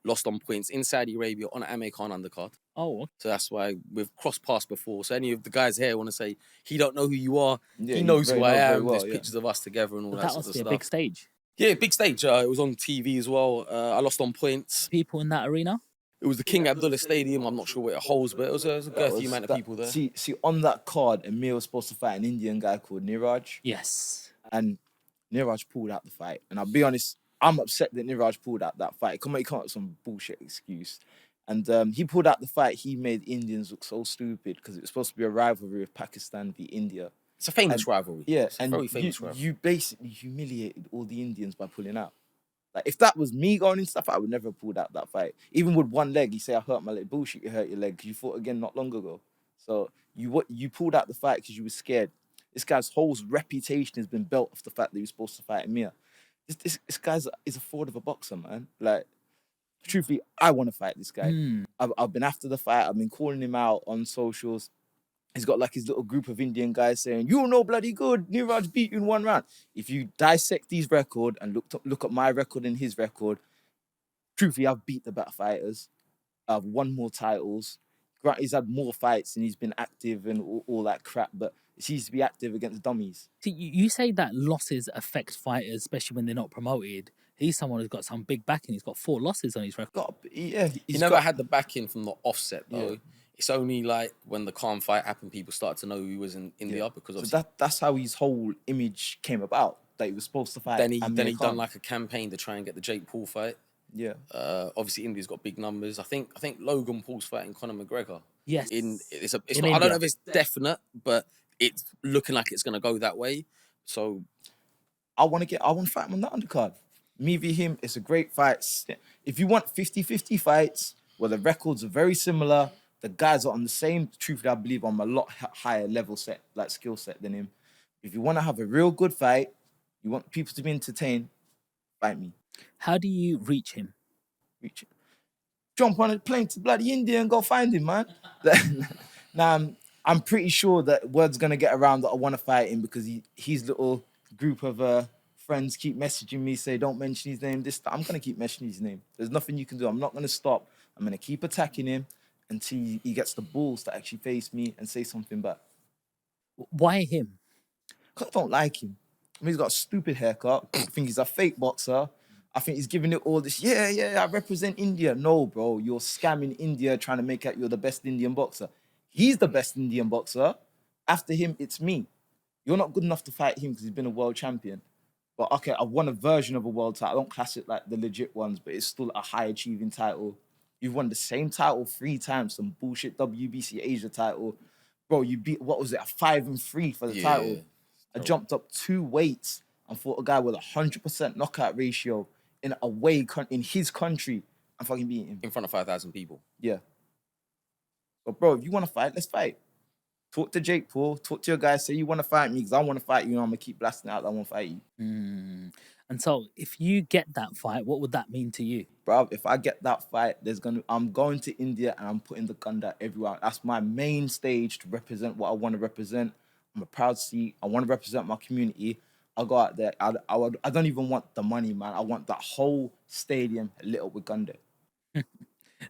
lost on points in Saudi Arabia on an Amir Khan undercard. Oh, So that's why we've crossed paths before. So any of the guys here want to say he don't know who you are. Yeah, he you knows who I very am. well, There's yeah. pictures of us together and all but that that sort must of be a stuff. big stage. Yeah, big stage. It was on TV as well. I lost on points. People in that arena. It was the King Abdullah Stadium. I'm not sure what it holds, but it was a girthy amount of people there. See, on that card, Amir was supposed to fight an Indian guy called Neeraj. Yes. And Neeraj pulled out the fight. And I'll be honest, I'm upset that Neeraj pulled out that fight. He come up with some bullshit excuse. And he pulled out the fight. He made Indians look so stupid because it was supposed to be a rivalry of Pakistan v India. It's a famous rivalry. Yeah, it's a and very famous rivalry. you basically humiliated all the Indians by pulling out. Like, if that was me going into stuff, I would never have pulled out that fight. Even with one leg, you say, I hurt my leg. Bullshit, you hurt your leg because you fought again not long ago. So you pulled out the fight because you were scared. This guy's whole reputation has been built off the fact that he was supposed to fight Amir. This guy's is a fraud of a boxer, man. Like, truthfully, I want to fight this guy. I've been after the fight. I've been calling him out on socials. He's got like his little group of Indian guys saying, "You know bloody good, Neeraj beat you in one round." If you dissect his record and look at my record and his record, truthfully, I've beat the better fighters. I've won more titles. Granted, he's had more fights and he's been active and all that crap, but he seems to be active against dummies. See, you say that losses affect fighters, especially when they're not promoted. He's someone who's got some big backing. He's got 4 losses on his record. He never had the backing from the offset, though. Yeah. It's only like when the Khan fight happened, people started to know who he was in India because of that's how his whole image came about. That he was supposed to fight. Then he Amir Khan. done like a campaign to try and get the Jake Paul fight. Yeah. Obviously India's got big numbers. I think Logan Paul's fighting Conor McGregor. Yes. It's not, India. I don't know if it's definite, but it's looking like it's gonna go that way. So I want to fight him on that undercard. Me v him, it's a great fight. If you want 50-50 fights where the records are very similar, the guys are on the same, truthfully, I believe I'm a lot higher level set, like skill set than him. If you want to have a real good fight, you want people to be entertained, fight me. How do you reach him? Reach him. Jump on a plane to bloody India and go find him, man. Now, I'm pretty sure that word's going to get around that I want to fight him because his little group of friends keep messaging me, say, don't mention his name. I'm going to keep mentioning his name. There's nothing you can do. I'm not going to stop. I'm going to keep attacking him until he gets the balls to actually face me and say something back. Why him? Because I don't like him. I mean, he's got a stupid haircut. I think he's a fake boxer. I think he's giving it all this, I represent India. No, bro, you're scamming India trying to make out you're the best Indian boxer. He's the best Indian boxer. After him, it's me. You're not good enough to fight him because he's been a world champion. But okay, I've won a version of a world title. I don't class it like the legit ones, but it's still a high achieving title. You've won the same title 3 times, some bullshit WBC Asia title. Bro, you beat, what was it, a 5-3 for the title. I jumped up 2 weights and fought a guy with 100% knockout ratio in in his country and fucking beat him. in front of 5,000 people. Yeah. But bro, if you want to fight, let's fight. Talk to Jake Paul, talk to your guy, say you want to fight me because I want to fight you and I'm going to keep blasting out that I want to fight you. And so if you get that fight, what would that mean to you? Bro, if I get that fight, I'm going to India and I'm putting the gun down everywhere. That's my main stage to represent what I want to represent. I'm a proud Sikh. I want to represent my community. I'll go out there. I don't even want the money, man. I want that whole stadium lit up with gun there.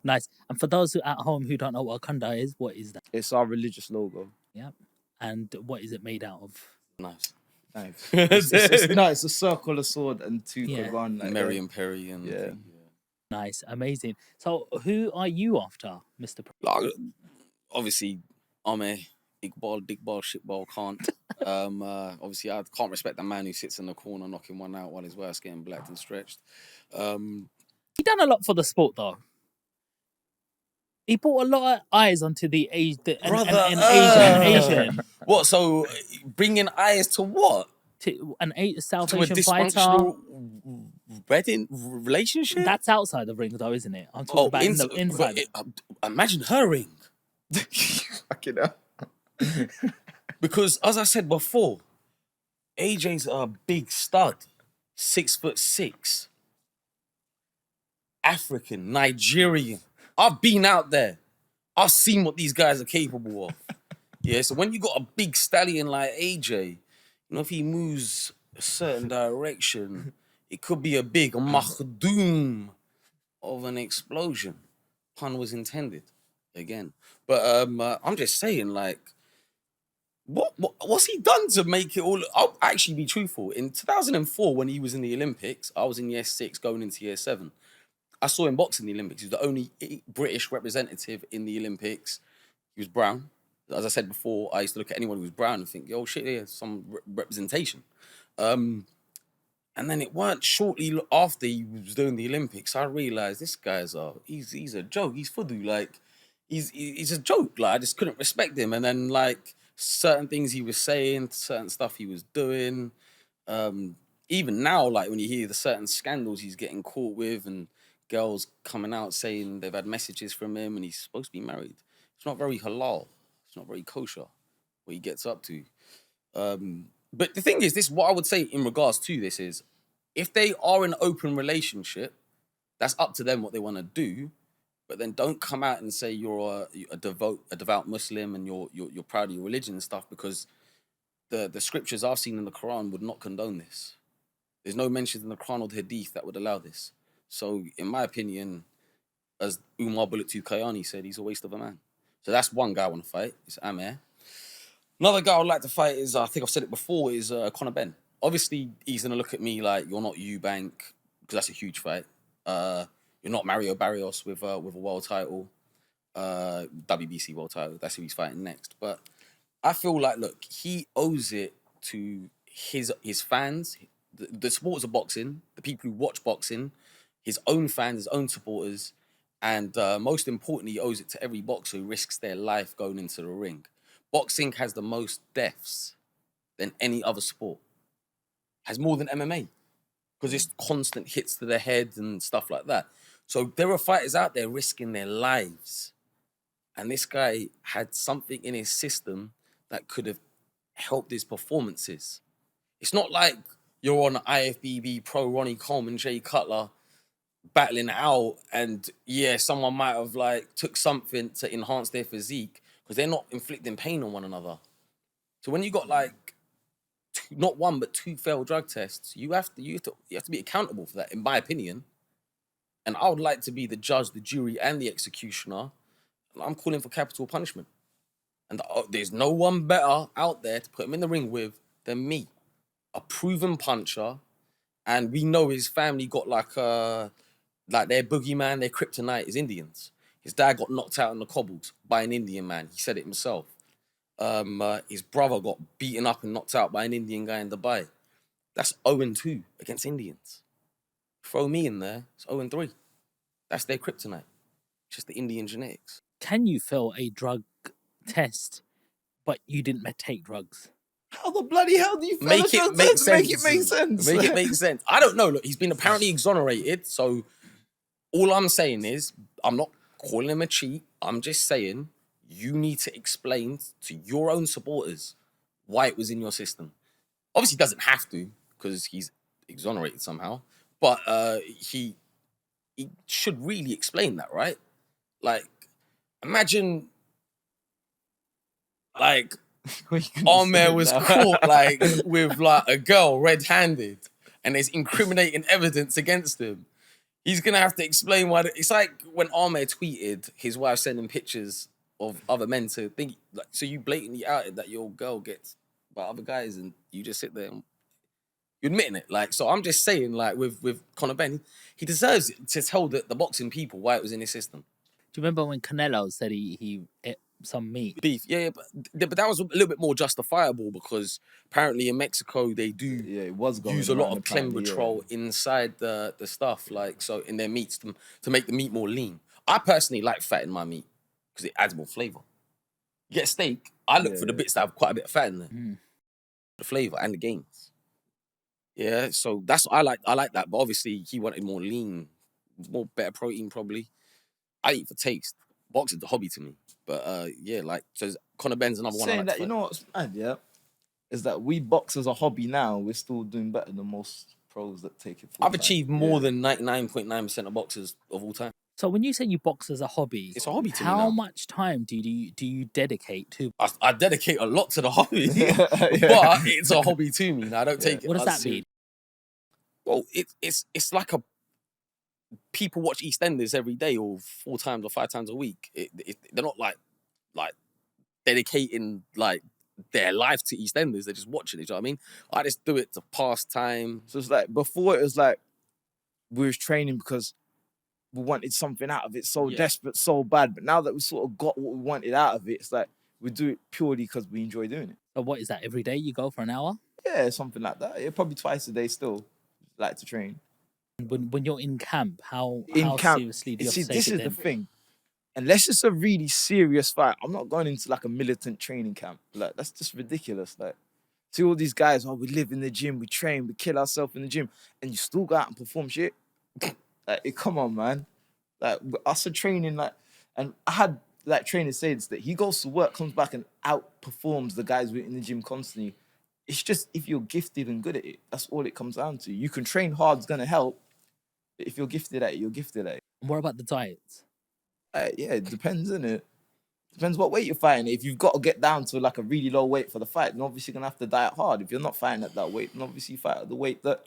Nice. And for those at home who don't know what a kanda is, what is that? It's our religious logo. Yep. And what is it made out of? Nice. Nice. It's a circle, a sword, and two Yeah. Kogan. Like Mary and Perry and Yeah. Nice, amazing. So, who are you after, Mr. Like, obviously, Ame, Iqbal, Digbal, Shitbal can't. Obviously, I can't respect the man who sits in the corner knocking one out while his wife's getting blacked and stretched. He done a lot for the sport, though. He brought a lot of eyes onto the Asian. What? So bringing eyes to what? To South To a Asian fighter. dysfunctional wedding relationship? That's outside the ring, though, isn't it? I'm talking about inside. Imagine her ring. Fucking hell. Because as I said before, AJ's a big stud, 6'6", African, Nigerian. I've been out there. I've seen what these guys are capable of. Yeah, so when you got a big stallion like AJ, you know, if he moves a certain direction, it could be a big makhdoom of an explosion. Pun was intended, again. But I'm just saying, like, what's he done to make it all? I'll actually be truthful. In 2004, when he was in the Olympics, I was in year 6 going into year 7. I saw him box in the Olympics. He was the only British representative in the Olympics. He was brown. As I said before, I used to look at anyone who was brown and think, yo, shit, there's some representation. And then it weren't shortly after he was doing the Olympics, I realised this guy's he's a joke. He's fudu. Like, he's a joke. Like, I just couldn't respect him. And then, like, certain things he was saying, certain stuff he was doing. Even now, like, when you hear the certain scandals he's getting caught with and girls coming out saying they've had messages from him and he's supposed to be married. It's not very halal. It's not very kosher what he gets up to. But the thing is, this what I would say in regards to this is, if they are in an open relationship, that's up to them what they want to do. But then don't come out and say you're a devout Muslim and you're proud of your religion and stuff, because the scriptures I've seen in the Quran would not condone this. There's no mentions in the Quran or the Hadith that would allow this. So, in my opinion, as Umar Bulletu Kayani said, he's a waste of a man. So that's one guy I want to fight. It's Amir. Another guy I would like to fight is, I think I've said it before, is Conor Benn. Obviously, he's going to look at me like, you're not Eubank, because that's a huge fight. You're not Mario Barrios with a world title, WBC world title. That's who he's fighting next. But I feel like, look, he owes it to his fans, the supporters of boxing, the people who watch boxing, his own fans, his own supporters, and most importantly, he owes it to every boxer who risks their life going into the ring. Boxing has the most deaths than any other sport. Has more than MMA, because it's constant hits to the head and stuff like that. So there are fighters out there risking their lives. And this guy had something in his system that could have helped his performances. It's not like you're on IFBB Pro Ronnie Coleman, Jay Cutler, battling it out, and yeah, someone might have like took something to enhance their physique, because they're not inflicting pain on one another. So when you got like not one but 2 failed drug tests, you have to be accountable for that, in my opinion. And I would like to be the judge, the jury, and the executioner. And I'm calling for capital punishment. And there's no one better out there to put him in the ring with than me, a proven puncher. And we know his family got like their boogeyman, their kryptonite is Indians. His dad got knocked out in the cobbles by an Indian man. He said it himself. His brother got beaten up and knocked out by an Indian guy in Dubai. That's 0-2 against Indians. Throw me in there, it's 0-3. That's their kryptonite. Just the Indian genetics. Can you fail a drug test, but you didn't take drugs? How the bloody hell do you make it make sense? Make it make sense. Make it make sense. I don't know. Look, he's been apparently exonerated. So all I'm saying is, I'm not calling him a cheat. I'm just saying you need to explain to your own supporters why it was in your system. Obviously, he doesn't have to, because he's exonerated somehow. But he should really explain that, right? Like, imagine, like, Ahmed was caught like with like a girl red-handed, and there's incriminating evidence against him. He's gonna have to explain why. It's like when Ahmed tweeted his wife sending pictures of other men to think. Like, so you blatantly outed that your girl gets by other guys, and you just sit there and you're admitting it. Like, so I'm just saying, like with Conor Benn, he deserves it to tell the boxing people why it was in his system. Do you remember when Canelo said he ate some meat? Beef, yeah, but that was a little bit more justifiable because apparently in Mexico they do It was going use a lot around, of apparently, clenbuterol inside the stuff, like so in their meats to make the meat more lean. I personally like fat in my meat because it adds more flavor. You get a steak, I look for the bits that have quite a bit of fat in there, the flavor and the gains. Yeah, so that's I like that, but obviously he wanted more lean, more better protein probably. I eat for taste. Boxing's a hobby to me. But yeah, like so Conor Benn's another one. Saying I like that, to you know what's mad, yeah? Is that we box as a hobby now, we're still doing better than most pros that take it full I've time. achieved more than 99.9% of boxers of all time. So when you say you box as a hobby, It's a hobby to me how now. much time do you dedicate to? I dedicate a lot to the hobby, Yeah. but it's a hobby to me. Now, I don't take it. What does as that serious. mean? Well, it's like a people watch EastEnders every day or 4 times or 5 times a week. They're not like dedicating like their life to EastEnders. They're just watching it. You know what I mean? I just do it to pass time. So it's like before it was like we was training because we wanted something out of it so desperate, so bad. But now that we sort of got what we wanted out of it, it's like we do it purely because we enjoy doing it. So what is that? Every day you go for an hour? Yeah, something like that. Yeah, probably twice a day still like to train. When you're in camp, how Camp, seriously do you have see, to take this it is then? the thing. Unless it's a really serious fight, I'm not going into like a militant training camp. Like that's just ridiculous. Like, see all these guys, we live in the gym, we train, we kill ourselves in the gym, and you still go out and perform shit. Like, come on, man. Like us are training, like, and I had like trainers say this, that he goes to work, comes back and outperforms the guys in the gym constantly. It's just if you're gifted and good at it, that's all it comes down to. You can train hard, it's gonna help. But if you're gifted at it, you're gifted at it. And what about the diet? Yeah, it depends, innit? Depends what weight you're fighting. If you've got to get down to like a really low weight for the fight, then obviously you're gonna have to diet hard. If you're not fighting at that weight, then obviously you fight at the weight that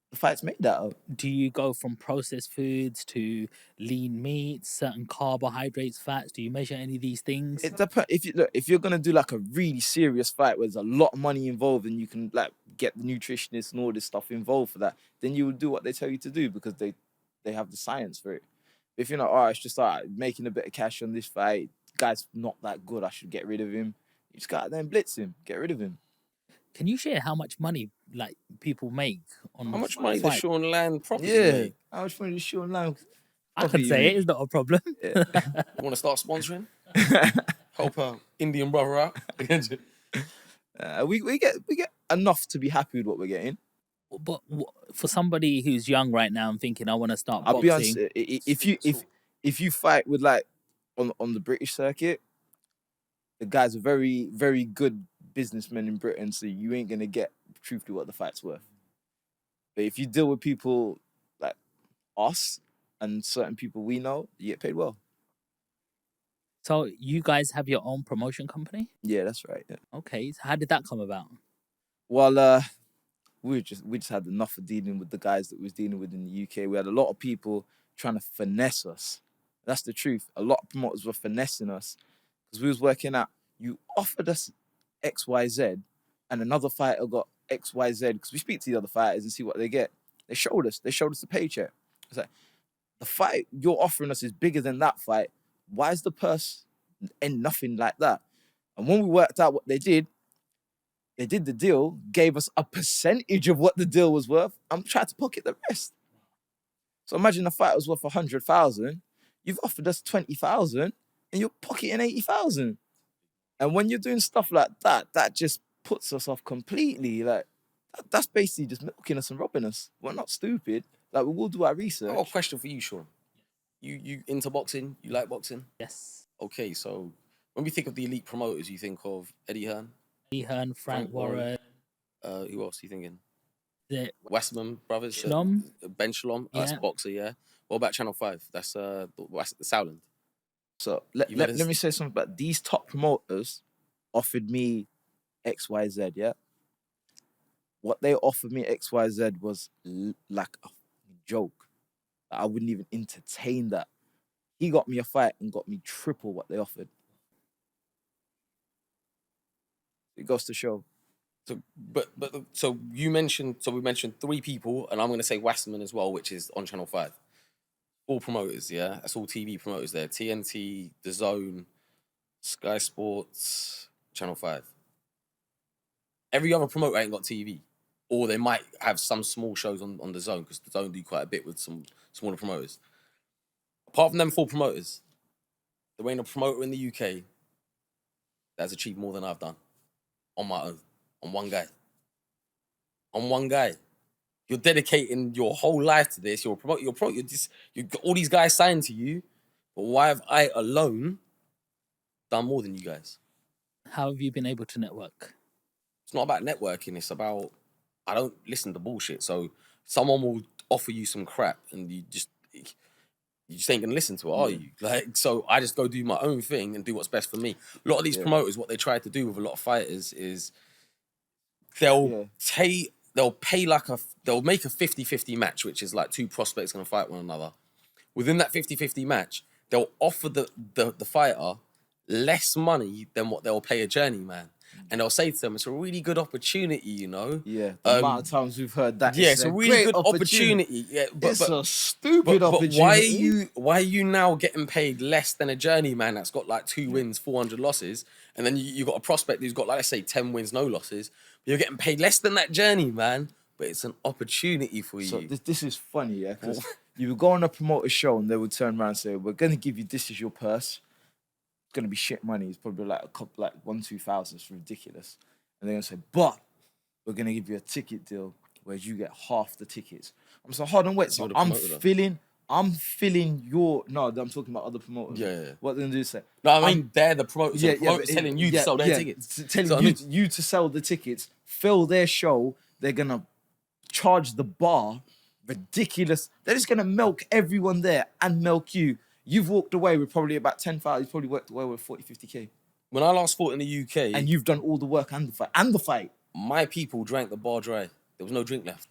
the fight's made out of. Do you go from processed foods to lean meats, certain carbohydrates, fats? Do you measure any of these things? It depends. If you're gonna do like a really serious fight where there's a lot of money involved and you can like get the nutritionists and all this stuff involved for that, then you would do what they tell you to do because they have the science for it. If you're not, it's just making a bit of cash on this fight, guy's not that good, I should get rid of him. You just go out there and blitz him, get rid of him. Can you share how much money like people make on How much money does Sean Land property Yeah, make? how much money does Sean Land? I could say it is not a problem. Yeah. You want to start sponsoring? Help a Indian brother out. We get enough to be happy with what we're getting. But for somebody who's young right now and thinking, I want to start I'll boxing. be honest, if you fight with like on the British circuit, the guys are very, very good businessmen in Britain, so you ain't gonna get truthfully what the fight's worth. But if you deal with people like us and certain people we know, you get paid well. So you guys have your own promotion company? Yeah, that's right. Yeah. Okay, so how did that come about? Well, we just had enough of dealing with the guys that we was dealing with in the UK. We had a lot of people trying to finesse us. That's the truth. A lot of promoters were finessing us because we was working out. You offered us XYZ, and another fighter got XYZ because we speak to the other fighters and see what they get. They showed us the paycheck. It's like the fight you're offering us is bigger than that fight. Why is the purse and nothing like that? And when we worked out what they did the deal, gave us a percentage of what the deal was worth. I'm trying to pocket the rest. So imagine the fight was worth 100,000. You've offered us 20,000, and you're pocketing 80,000. And when you're doing stuff like that, that just puts us off completely. Like that's basically just milking us and robbing us. We're not stupid. Like we will do our research. I've got a question for you, Sean. You into boxing? You like boxing? Yes. Okay, so when we think of the elite promoters, you think of Eddie Hearn, Frank Warren. who else are you thinking? The Westman brothers, Shalom. Ben Shalom, that's Yeah. a boxer, yeah. What about Channel 5? That's Southland. So let me say something about these top promoters offered me XYZ, yeah? What they offered me XYZ was like a joke. I wouldn't even entertain that. He got me a fight and got me triple what they offered. It goes to show. So we mentioned 3 people, and I'm going to say Wasserman as well, which is on Channel 5. 4 promoters, yeah? That's all TV promoters there. TNT, The Zone, Sky Sports, Channel 5. Every other promoter ain't got TV. Or they might have some small shows on The Zone, because The Zone do quite a bit with some smaller promoters. Apart from them 4 promoters, there ain't a promoter in the UK that's achieved more than I've done on my own, on one guy. On one guy. You're dedicating your whole life to this. You've got all these guys signed to you, but why have I alone done more than you guys? How have you been able to network? It's not about networking. It's about, I don't listen to bullshit. So someone will offer you some crap and you just ain't gonna listen to it, are you? Like, so I just go do my own thing and do what's best for me. A lot of these promoters, what they try to do with a lot of fighters is they'll make a 50-50 match, which is like 2 prospects gonna fight one another. Within that 50-50 match, they'll offer the fighter less money than what they'll pay a journeyman. And they'll say to them, it's a really good opportunity, you know? Yeah, the amount of times we've heard that. Yeah, it's a really good opportunity. Yeah, but it's a stupid opportunity. Why are you now getting paid less than a journeyman that's got like 2 wins, 400 losses? And then you got a prospect who's got, like, let's say, 10 wins, no losses. But you're getting paid less than that journeyman, but it's an opportunity for you. So this is funny, yeah? Because you would go on a promoter show and they would turn around and say, we're going to give you this as your purse. It's going to be shit money. It's probably like a couple, like 1,000-2,000. It's ridiculous. And they're going to say, but we're going to give you a ticket deal where you get half the tickets. I'm so, hold on, wait. So I'm filling your... No, I'm talking about other promoters. Yeah. What they're going to do is say... No, I mean, they're the promoters. The promoters telling you to sell their tickets. Telling you to sell the tickets, fill their show. They're going to charge the bar ridiculous. They're just going to milk everyone there and milk you. You've walked away with probably about 10,000. You've probably worked away with 40, 50K. When I last fought in the UK... And you've done all the work and the fight. My people drank the bar dry. There was no drink left.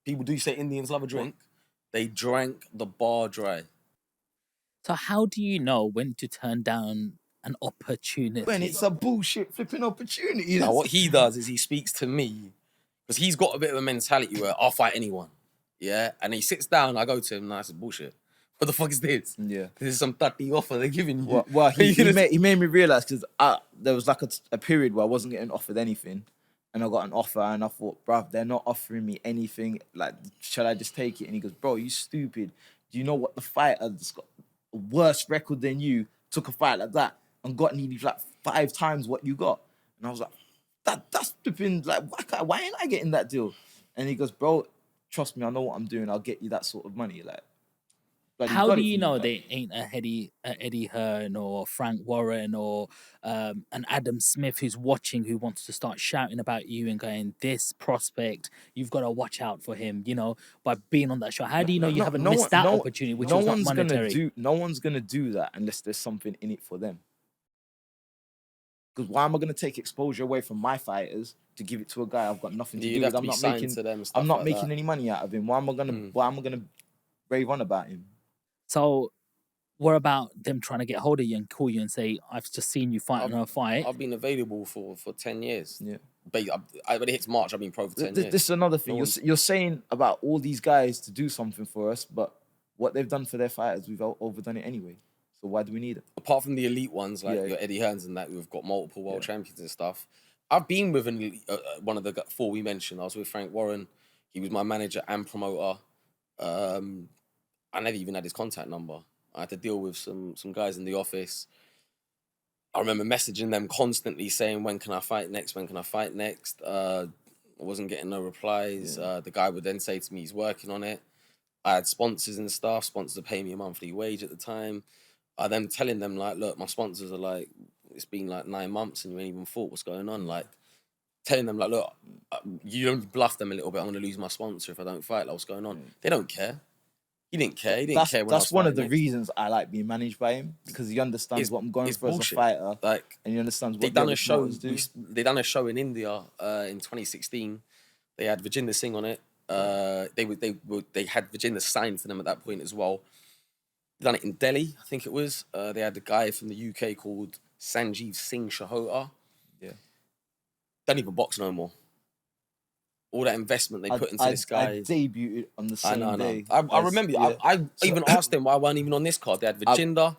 People do say Indians love a drink. They drank the bar dry. So how do you know when to turn down an opportunity? When it's a bullshit flipping opportunity. Now, what he does is he speaks to me, because he's got a bit of a mentality where I'll fight anyone. Yeah? And he sits down, I go to him, and I said, bullshit. What the fuck is this? Yeah. This is some 30 offer they're giving you. Well, he made me realise, because there was like a period where I wasn't getting offered anything. And I got an offer and I thought, bruv, they're not offering me anything. Like, shall I just take it? And he goes, bro, you stupid. Do you know what the fighter that's got a worse record than you took a fight like that and got nearly like 5 times what you got? And I was like, that's flipping, like, why ain't I getting that deal? And he goes, bro, trust me, I know what I'm doing. I'll get you that sort of money. Like, how do you know they ain't a Eddie Hearn or Frank Warren or an Adam Smith who's watching, who wants to start shouting about you and going, this prospect, you've got to watch out for him, you know, by being on that show? How do you know you haven't missed that opportunity, which was not monetary? No one's going to do that unless there's something in it for them. Because why am I going to take exposure away from my fighters to give it to a guy I've got nothing to do with? I'm not making any money out of him. Why am I going to rave on about him? So, what about them trying to get hold of you and call you and say, I've just seen you fight on a fight? I've been available for 10 years. Yeah. But when it hits March, I've been pro for 10 years. This is another thing. You're saying about all these guys to do something for us, but what they've done for their fighters, we've overdone it anyway. So why do we need it? Apart from the elite ones, like your Eddie Hearns and that, who've got multiple world champions and stuff, I've been with one of the 4 we mentioned. I was with Frank Warren. He was my manager and promoter. I never even had his contact number. I had to deal with some guys in the office. I remember messaging them constantly saying, when can I fight next? When can I fight next? I wasn't getting no replies. Yeah. The guy would then say to me, he's working on it. I had sponsors and stuff. Sponsors are paying me a monthly wage at the time. I then telling them, like, look, my sponsors are like, it's been like 9 months and you ain't even thought what's going on. Like, telling them, like, look, you don't bluff them a little bit. I'm going to lose my sponsor if I don't fight. Like, what's going on? They don't care. He didn't care. He didn't care when I was That's one of the next. reasons I like being managed by him, because he understands what I'm going through as a fighter, like, and he understands what they done a show. do. They done a show in India in 2016. They had Virginder Singh on it. They had Virginia signed to them at that point as well. Done it in Delhi, I think it was. They had a guy from the UK called Sanjeev Singh Shahota. Yeah. Don't even box no more. All that investment they put into this guy. I debuted on the same day. I remember. Yeah. I even asked them why I weren't even on this card. They had Virginia,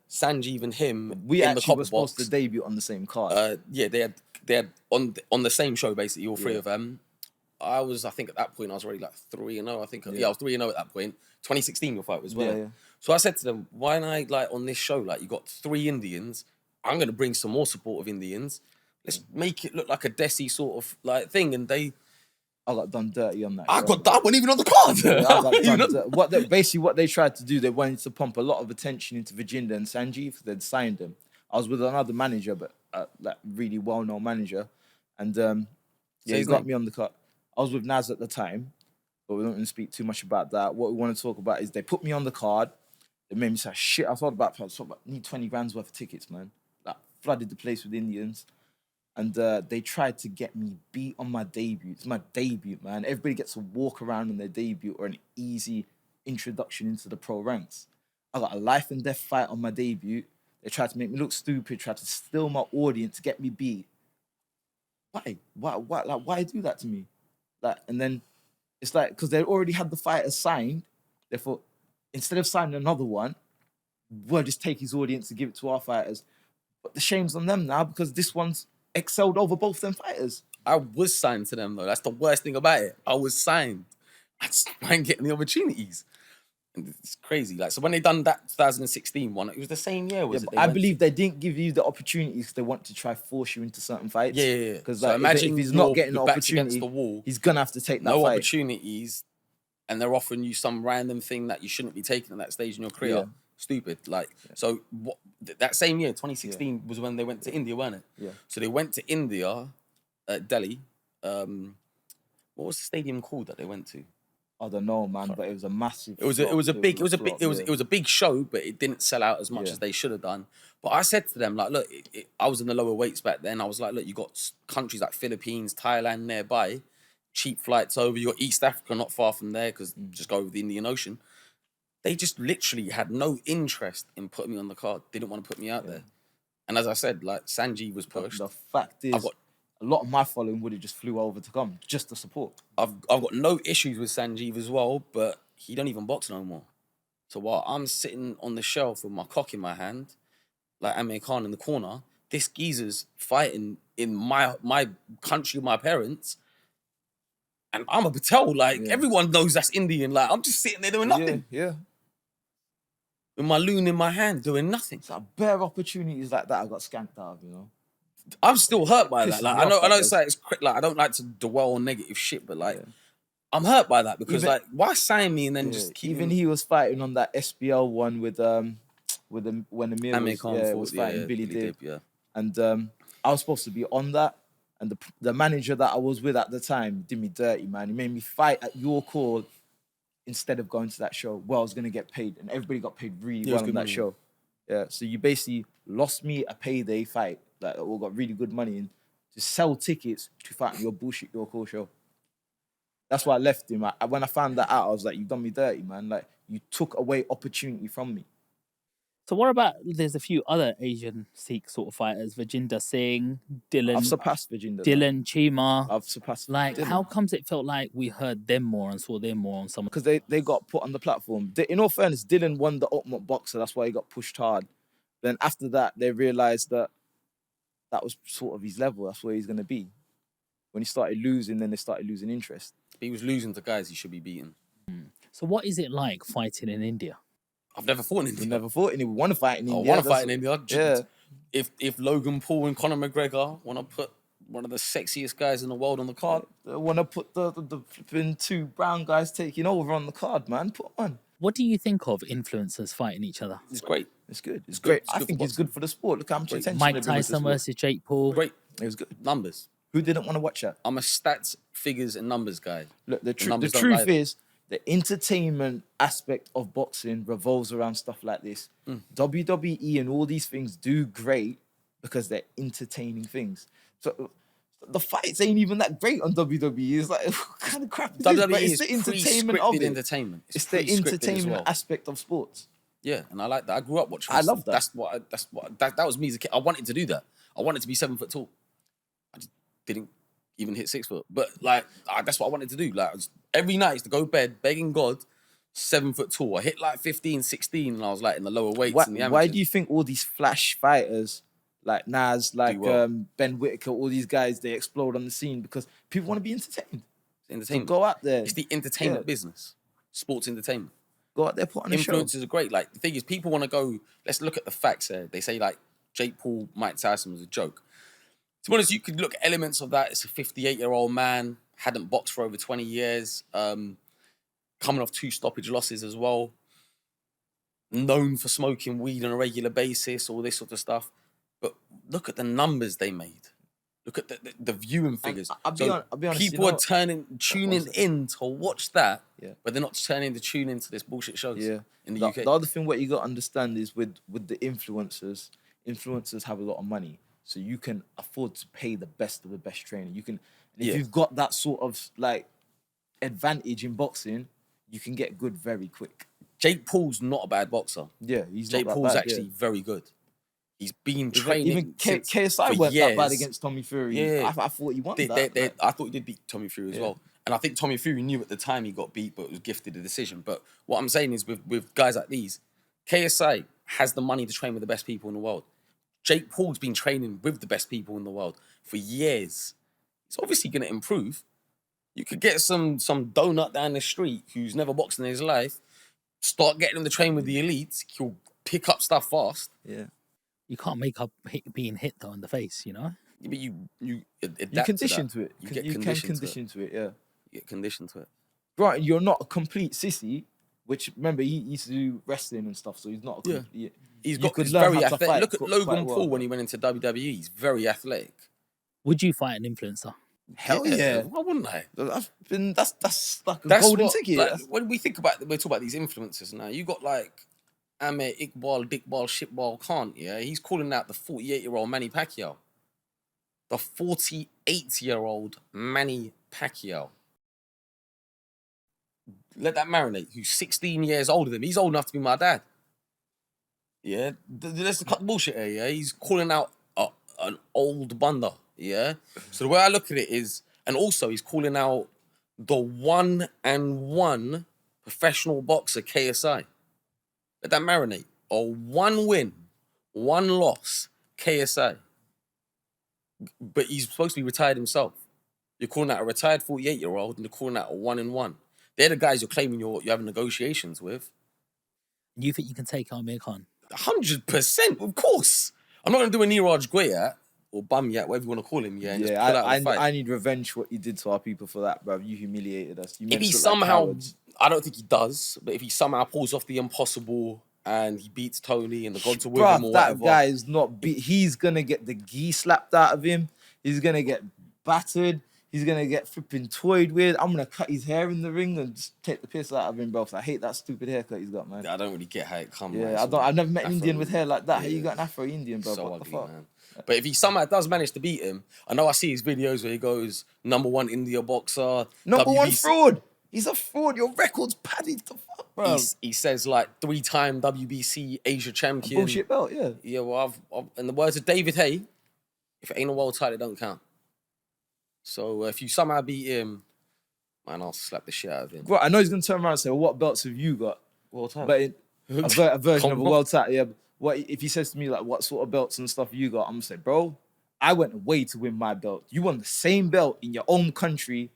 Sanjeev, and him. We in actually the copper were supposed box. to debut on the same card. They had on the same show basically, all three of them. I think at that point I was already like 3-0. I think I was 3-0 at that point. 2016 your fight was well. Yeah. So I said to them, why not like on this show, like you got 3 Indians, I'm gonna bring some more supportive Indians. Let's make it look like a Desi sort of like thing. And I got done dirty on that. I wasn't even on the card. Yeah, I got done dirty. Basically what they tried to do, they wanted to pump a lot of attention into Virginia and Sanjeev. They'd signed them. I was with another manager, but like really well-known manager, and he got me on the cut. I was with Naz at the time, but we don't want to speak too much about that. What we want to talk about is they put me on the card. They made me say, shit, I thought about need 20 grand's worth of tickets, man. Like, flooded the place with Indians. And they tried to get me beat on my debut. It's my debut, man. Everybody gets to walk around on their debut or an easy introduction into the pro ranks. I got a life and death fight on my debut. They tried to make me look stupid, tried to steal my audience, get me beat. Why? Like, why do that to me? Like, and then it's like, because they already had the fighters signed, they thought, instead of signing another one, we'll just take his audience and give it to our fighters. But the shame's on them now because this one's excelled over both them fighters. I was signed to them though. That's the worst thing about it. I was signed. I just ain't getting the opportunities. And it's crazy. Like, so when they done that 2016 one, it was the same year, was it? I believe they didn't give you the opportunities because they want to try force you into certain fights. Yeah. Because so like, imagine if he's not getting the back's opportunity, against the wall, he's gonna have to take that no fight. opportunities, and they're offering you some random thing that you shouldn't be taking at that stage in your career. Yeah. Stupid. Like, so that same year, 2016, was when they went to India, weren't it? Yeah. So they went to India, Delhi. What was the stadium called that they went to? I don't know, man, but it was a massive. It was a big show, but it didn't sell out as much as they should have done. But I said to them, like, look, I was in the lower weights back then. I was like, look, you got countries like Philippines, Thailand nearby, cheap flights over. You got East Africa not far from there because just go over the Indian Ocean. They just literally had no interest in putting me on the card. They didn't want to put me out there. And as I said, like, Sanjeev was pushed. The fact is, a lot of my following would have just flew over to come just to support. I've got no issues with Sanjeev as well, but he don't even box no more. So while I'm sitting on the shelf with my cock in my hand, like Amir Khan in the corner, this geezer's fighting in my country with my parents, and I'm a Patel. Like, everyone knows that's Indian. Like, I'm just sitting there doing nothing. Yeah. With my loon in my hand, doing nothing. So bare opportunities like that I got skanked out of, you know. I'm still hurt by that. Like, I know it's like I don't like to dwell on negative shit, but like, I'm hurt by that because like, why sign me and then just keep even he was fighting on that SBL one with when Amir was fighting Billy Dib. And I was supposed to be on that, and the manager that I was with at the time did me dirty, man. He made me fight at your call instead of going to that show where I was gonna get paid, and everybody got paid really well on that show. Yeah, so you basically lost me a payday fight. Like, all got really good money in to sell tickets to fight on your bullshit, your call show. That's why I left him. When I found that out, I was like, you've done me dirty, man. Like, you took away opportunity from me. So what about, there's a few other Asian Sikh sort of fighters, Virginder Singh, Dylan. I've surpassed Virginder. Dylan, Chima. I've surpassed Like, Dylan. how comes it felt like we heard them more and saw them more on some? Because they got put on the platform. In all fairness, Dylan won the ultimate boxer. That's why he got pushed hard. Then after that, they realised that was sort of his level. That's where he's going to be. When he started losing, then they started losing interest. He was losing to guys he should be beating. So what is it like fighting in India? I've never fought in India. We never fought in India. We want to fight in India. I want to fight in India. Yeah. If Logan Paul and Conor McGregor want to put one of the sexiest guys in the world on the card, They want to put the flipping 2 brown guys taking over on the card, man. Put on. What do you think of influencers fighting each other? it's great. It's good. It's great. It's I good think for it's good for the sport. Look how much attention Mike they've been with the Tyson sport. versus Jake Paul. Great It was good. numbers. Who didn't want to watch that? I'm a stats, figures, and numbers guy. Look, the numbers don't truth lie. is, the entertainment aspect of boxing revolves around stuff like this. WWE and all these things do great because they're entertaining things. So The fights ain't even that great on WWE. It's like, what kind of crap is this? WWE But it's is the entertainment of pre-scripted it. entertainment. It's the pre-scripted as entertainment well. aspect of sports. Yeah, and I like that. I grew up watching. I love that. That was me as a kid. I wanted to do that. I wanted to be 7 foot tall. I just didn't even hit 6 foot. But like, that's what I wanted to do. Like every night, I used to go to bed begging God, 7 foot tall. I hit like 15, 16, and I was like in the lower weights in the amateurs. Why do you think all these flash fighters like Nas, like well. Ben Whitaker, all these guys, they explode on the scene because people want to be entertained. Entertainment. So go out there. It's the entertainment business. Sports entertainment. Go out there, put on a show. Influencers are great. Like the thing is, people want to go. Let's look at the facts here. They say like Jake Paul, Mike Tyson was a joke. To be honest, you could look at elements of that. It's a 58-year-old man, hadn't boxed for over 20 years, coming off 2 stoppage losses as well, known for smoking weed on a regular basis, all this sort of stuff. But look at the numbers they made. Look at the viewing figures. I'll be honest, people are tuning in to watch that, Yeah. but they're not turning to tune into this bullshit shows in the UK. The other thing what you got to understand is with the influencers have a lot of money. So you can afford to pay the best of the best trainer. You can, and if you've got that sort of like advantage in boxing, you can get good very quick. Jake Paul's not a bad boxer. Yeah, he's Jake not that Paul's bad, actually very good. He's been training. Even since, KSI for weren't years. that bad against Tommy Fury. Yeah. I thought he won that. I thought he did beat Tommy Fury as well. And I think Tommy Fury knew at the time he got beat, but was gifted a decision. But what I'm saying is with guys like these, KSI has the money to train with the best people in the world. Jake Paul's been training with the best people in the world for years. He's obviously going to improve. You could get some donut down the street who's never boxed in his life, start getting him to train with the elites. He'll pick up stuff fast. Yeah. You can't make up being hit though in the face, you know? But you adapt You condition to to it. You get You can conditioned condition to it, yeah. You get conditioned to it. Right, you're not a complete sissy, which, remember, he used to do wrestling and stuff, so he's not a complete... He's you he's learn very how to athletic. fight Look at quite Logan well. Paul when he went into WWE. He's very athletic. Would you fight an influencer? Hell yeah. Why wouldn't I? That's like a That's golden what, ticket. like, when we talk about these influencers now, you got like Amir, Iqbal, Dickbal, Shitbal Khan, yeah? He's calling out the 48-year-old Manny Pacquiao. The 48-year-old Manny Pacquiao. Let that marinate, who's 16 years older than me. He's old enough to be my dad. Yeah? Let's cut the bullshit here, yeah? He's calling out an old bunda, yeah? So the way I look at it is, and also he's calling out the 1-1 professional boxer KSI. Let that marinate. A 1 win, 1 loss KSI. But he's supposed to be retired himself. You're calling out a retired 48-year-old and you're calling out a 1-1. They're the guys you're claiming you're having negotiations with. You think you can take Amir Khan? 100%, of course. I'm not going to do a Neeraj Goyat or Bumyat, whatever you want to call him, yeah. And just pull out the fight. I need revenge for what you did to our people for that, bruv. You humiliated us. You If he like somehow, cowards. I don't think he does, but if he somehow pulls off the impossible and he beats Tony and the gods are with him or that whatever. guy is not beat. He's gonna get the gi slapped out of him. He's gonna get battered. He's gonna get flipping toyed with. I'm gonna cut his hair in the ring and just take the piss out of him, bro. I hate that stupid haircut he's got, man. I don't really get how it comes. Yeah, I've never met an Indian with hair like that. How you got an Afro-Indian, bro? So What ugly, the fuck? man. But if he somehow does manage to beat him, I know I see his videos where he goes, #1 India boxer. Number one WBC fraud. He's a fraud. Your record's padded the fuck, bro. He says like 3-time WBC Asia champion. Bullshit belt, yeah. Yeah, well, I've in the words of David Hay, if it ain't a world title, it don't count. So if you somehow beat him, man, I'll slap the shit out of him. Bro, I know he's gonna turn around and say, well, "What belts have you got?" World title. But a version of a Come on. world title, yeah. What if he says to me like, "What sort of belts and stuff you got?" I'm gonna say, "Bro, I went away to win my belt. You won the same belt in your own country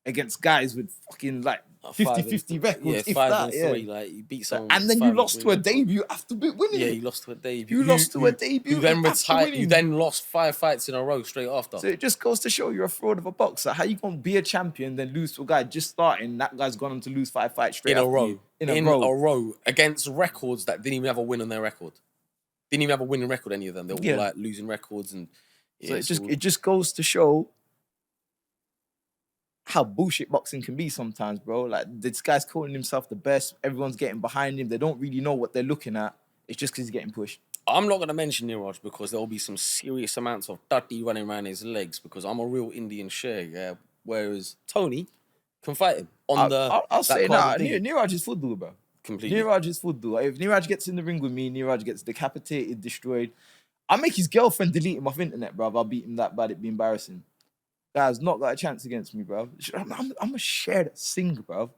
against guys with fucking like 50-50 records, Yeah, if 5 that, and 3. Like you beat someone. And then you 5 lost and to a 3. debut after winning. Yeah, it. you lost to a debut. You lost to a debut You then after retired. winning. You then lost 5 fights in a row straight after. So it just goes to show you're a fraud of a boxer. How you gonna be a champion then lose to a guy just starting? That guy's gone on to lose 5 fights straight in a after row. you. In a row. Against records that didn't even have a win on their record. Didn't even have a winning record, any of them. They were all Yeah. like losing records and So it just goes to show how bullshit boxing can be sometimes, bro. Like this guy's calling himself the best. Everyone's getting behind him. They don't really know what they're looking at. It's just because he's getting pushed. I'm not going to mention Neeraj because there will be some serious amounts of dirty running around his legs because I'm a real Indian share, yeah. Whereas Tony can fight him on I'll say kind of Neeraj is football, bro. completely. Neeraj is football. If Neeraj gets in the ring with me, Neeraj gets decapitated, destroyed. I'll make his girlfriend delete him off internet, bro. I'll beat him that bad, it'd be embarrassing. Guy's not got a chance against me, bro. I'm a share that sing, bro.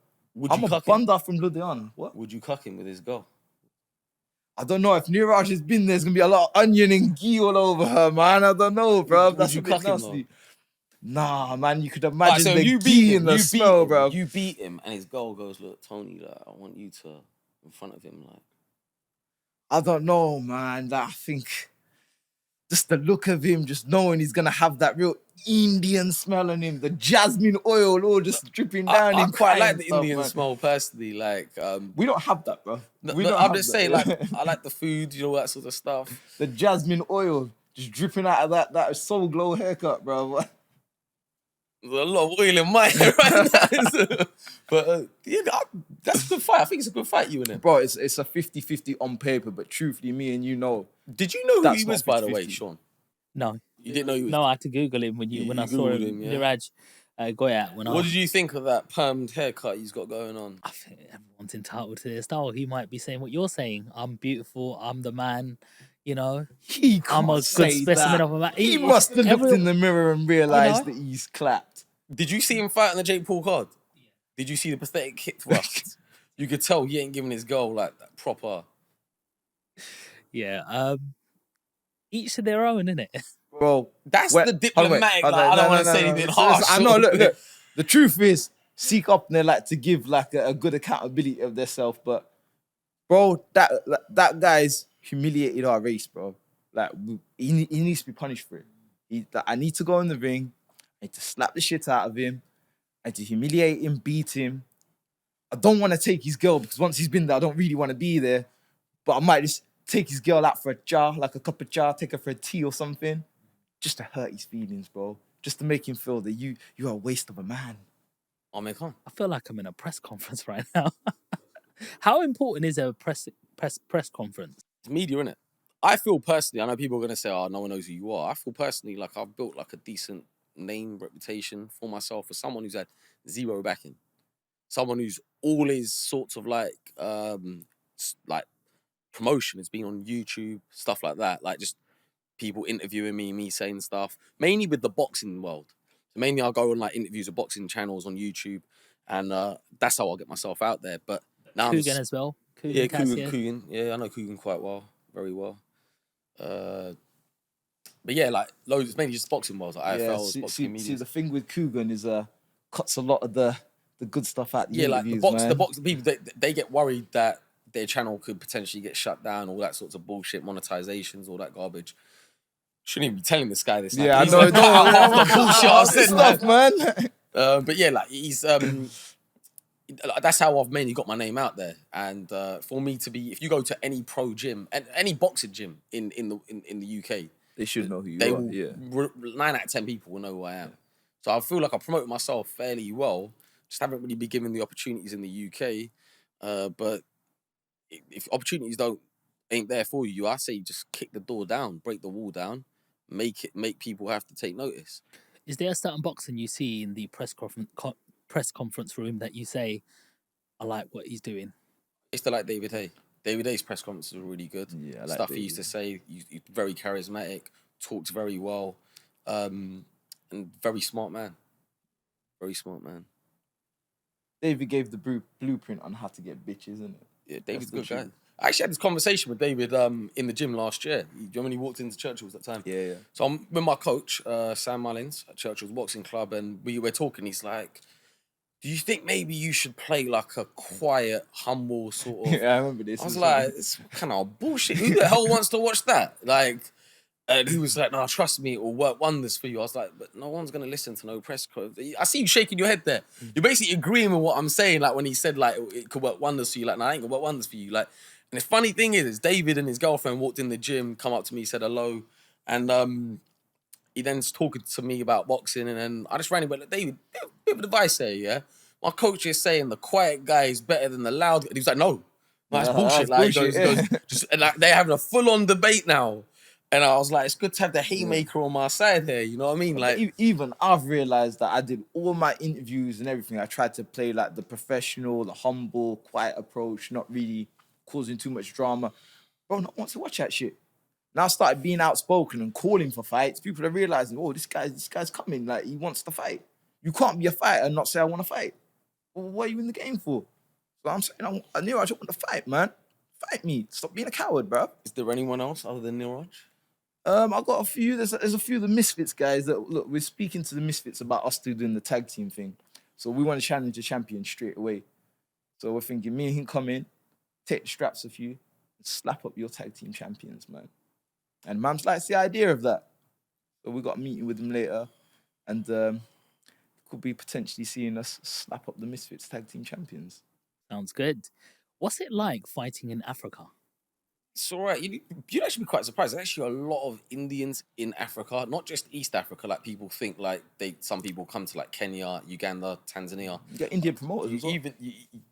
I'm a bunda from Ludhiana. What? Would you cuck him with his girl? I don't know. If Neeraj has been there, there's gonna be a lot of onion and ghee all over her, man. I don't know, bro. That's a bit nasty. Nah, man, you could imagine the ghee in the smell, bro. You beat him, and his girl goes, "Look, Tony, like, I want you to in front of him." Like, I don't know, man. Like, I think just the look of him, just knowing he's gonna have that real Indian smell on him, the jasmine oil all just dripping down. I quite like the Indian smell personally. Like, we don't have that, bro. I'm just saying, like, I like the food, you know, that sort of stuff. The jasmine oil just dripping out of that soul glow haircut, bro. There's a lot of oil in my hair right now. But yeah, that's a good fight. I think it's a good fight, you and him. Bro, it's a 50-50 on paper, but truthfully, me and you know. Did you know who he was, by the way, Sean? No. You didn't know he was? No, I had to Google him when I saw him. Yeah. Neeraj Goyat. What did you think of that permed haircut he's got going on? I think everyone's entitled to their style. He might be saying what you're saying. I'm beautiful. I'm the man. You know, I'm a good specimen of a man. He must have looked in the mirror and realised that he's clapped. Did you see him fight on the Jake Paul card? Yeah. Did you see the pathetic hip thrust? You could tell he ain't giving his goal like that proper. Yeah. Each to their own, innit? Bro, that's the diplomatic. I don't want to say anything harsh. I know. Look. The truth is, Seek up there like to give like a good accountability of themselves, but bro, that guy's humiliated our race, bro. Like he needs to be punished for it. I need to go in the ring. I need to slap the shit out of him. I need to humiliate him, beat him. I don't want to take his girl because once he's been there, I don't really want to be there. But I might just take his girl out for a jar, like a cup of jar, take her for a tea or something, just to hurt his feelings, bro. Just to make him feel that you are a waste of a man. Oh, man, come on. I feel like I'm in a press conference right now. How important is a press conference? It's media, innit? I feel personally, I know people are going to say, oh, no one knows who you are. I feel personally like I've built like a decent name, reputation for myself as someone who's had zero backing. Someone who's always sorts of like promotion has been on YouTube, stuff like that. Like just people interviewing me saying stuff, mainly with the boxing world. So mainly I'll go on like interviews of boxing channels on YouTube and that's how I'll get myself out there. But now Coogan as well. Coogan. Yeah, I know Coogan quite well, very well. But yeah, like loads, it's mainly just boxing world, like AFL, boxing media. See, the thing with Coogan is cuts a lot of the good stuff out. The interviews, like the boxing people, they get worried that their channel could potentially get shut down, all that sorts of bullshit, monetizations, all that garbage. Shouldn't even be telling this guy this. Yeah, I know. The bullshit I said, stuff, man. But yeah, like he's that's how I've mainly got my name out there. And for me to be, if you go to any pro gym and any boxing gym in the UK, they should know who you are. Yeah, 9 out of 10 people will know who I am. So I feel like I promoted myself fairly well. Just haven't really been given the opportunities in the UK. But if opportunities ain't there for you, I say just kick the door down, break the wall down, make people have to take notice. Is there a certain boxing you see in the press conference room that you say, I like what he's doing? It's like David Hay. David Hay's press conferences are really good. Yeah, I like stuff David. He used to say. He's very charismatic, talks very well, and very smart man. Very smart man. David gave the blueprint on how to get bitches, isn't it? Yeah, David's a good guy. I actually had this conversation with David in the gym last year. Do you remember when he walked into Churchill's that time? Yeah. So I'm with my coach, Sam Mullins, at Churchill's Boxing Club, and we were talking. He's like, do you think maybe you should play like a quiet, humble sort of... Yeah, I remember this. I was like, it's kind of bullshit. Who the hell wants to watch that? Like, and he was like, no, trust me, it will work wonders for you. I was like, but no one's going to llisten to no press conference. I see you shaking your head there. You're basically agreeing with what I'm saying. Like when he said like, it could work wonders for you. Like, no, I ain't going to work wonders for you. Like, and the funny thing is, David and his girlfriend walked in the gym, come up to me, said hello. And he then's talking to me about boxing. And then I just ran and went, David, bit of advice there, yeah? My coach is saying the quiet guy is better than the loud. And he was like, no, That's bullshit. That's Like, bullshit, he goes, yeah. just, and like, they're having a full-on debate now. And I was like, it's good to have the haymaker on my side here. You know what I mean? But Like, even I've realized that I did all my interviews and everything. I tried to play like the professional, the humble, quiet approach, not really causing too much drama. Bro, no one wants to watch that shit. Now I started being outspoken and calling for fights. People are realizing, oh, this guy's coming. Like, he wants to fight. You can't be a fighter and not say I want to fight. Well, what are you in the game for? So I'm saying, I knew I just want to fight, man. Fight me. Stop being a coward, bro. is there anyone else other than Neeraj? I got a few. There's a few of the Misfits guys that, look, we're speaking to the Misfits about us still doing the tag team thing. So we want to challenge the champion straight away. So we're thinking me and him come in, take the straps off you, and slap up your tag team champions, man. And Mams likes the idea of that. So we got a meeting with them later, and could be potentially seeing us slap up the Misfits tag team champions. Sounds good. What's it like fighting in Africa? It's all right. You'd actually be quite surprised. There's actually a lot of Indians in Africa, not just East Africa. Like, people think like some people come to like Kenya, Uganda, Tanzania. You got Indian promoters You as well.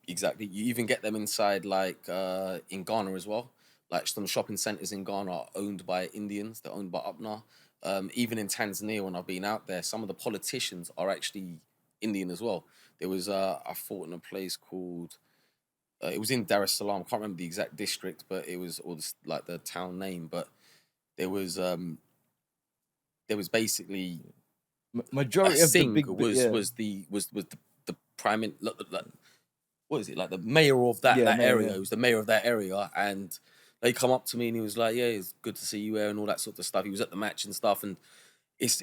exactly. You even get them inside like in Ghana as well. Like, some shopping centers in Ghana are owned by Indians. They're owned by UPNA. Even in Tanzania, when I've been out there, some of the politicians are actually Indian as well. There was I fought in a place called. It was in Dar es Salaam. I can't remember the exact district, but it was like the town name. But there was basically Majority of the big was the prime what is it, like the mayor of that mayor, area? yeah. It was the mayor of that area, and they come up to me and he was like, "Yeah, it's good to see you here," and all that sort of stuff. He was at the match and stuff, and it's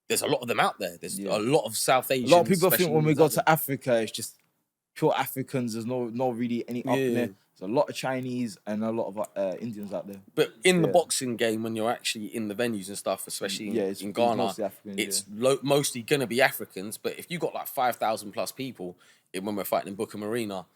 there's a lot of them out there. There's a lot of South Asians. A lot of people think when we go out there. to Africa, it's just pure Africans. There's no really any up in there. There's a lot of Chinese and a lot of Indians out there. But in the boxing game, when you're actually in the venues and stuff, especially in Ghana, mostly Africans, it's mostly going to be Africans. But if you got like 5,000 plus people when we're fighting in Bookham Arena,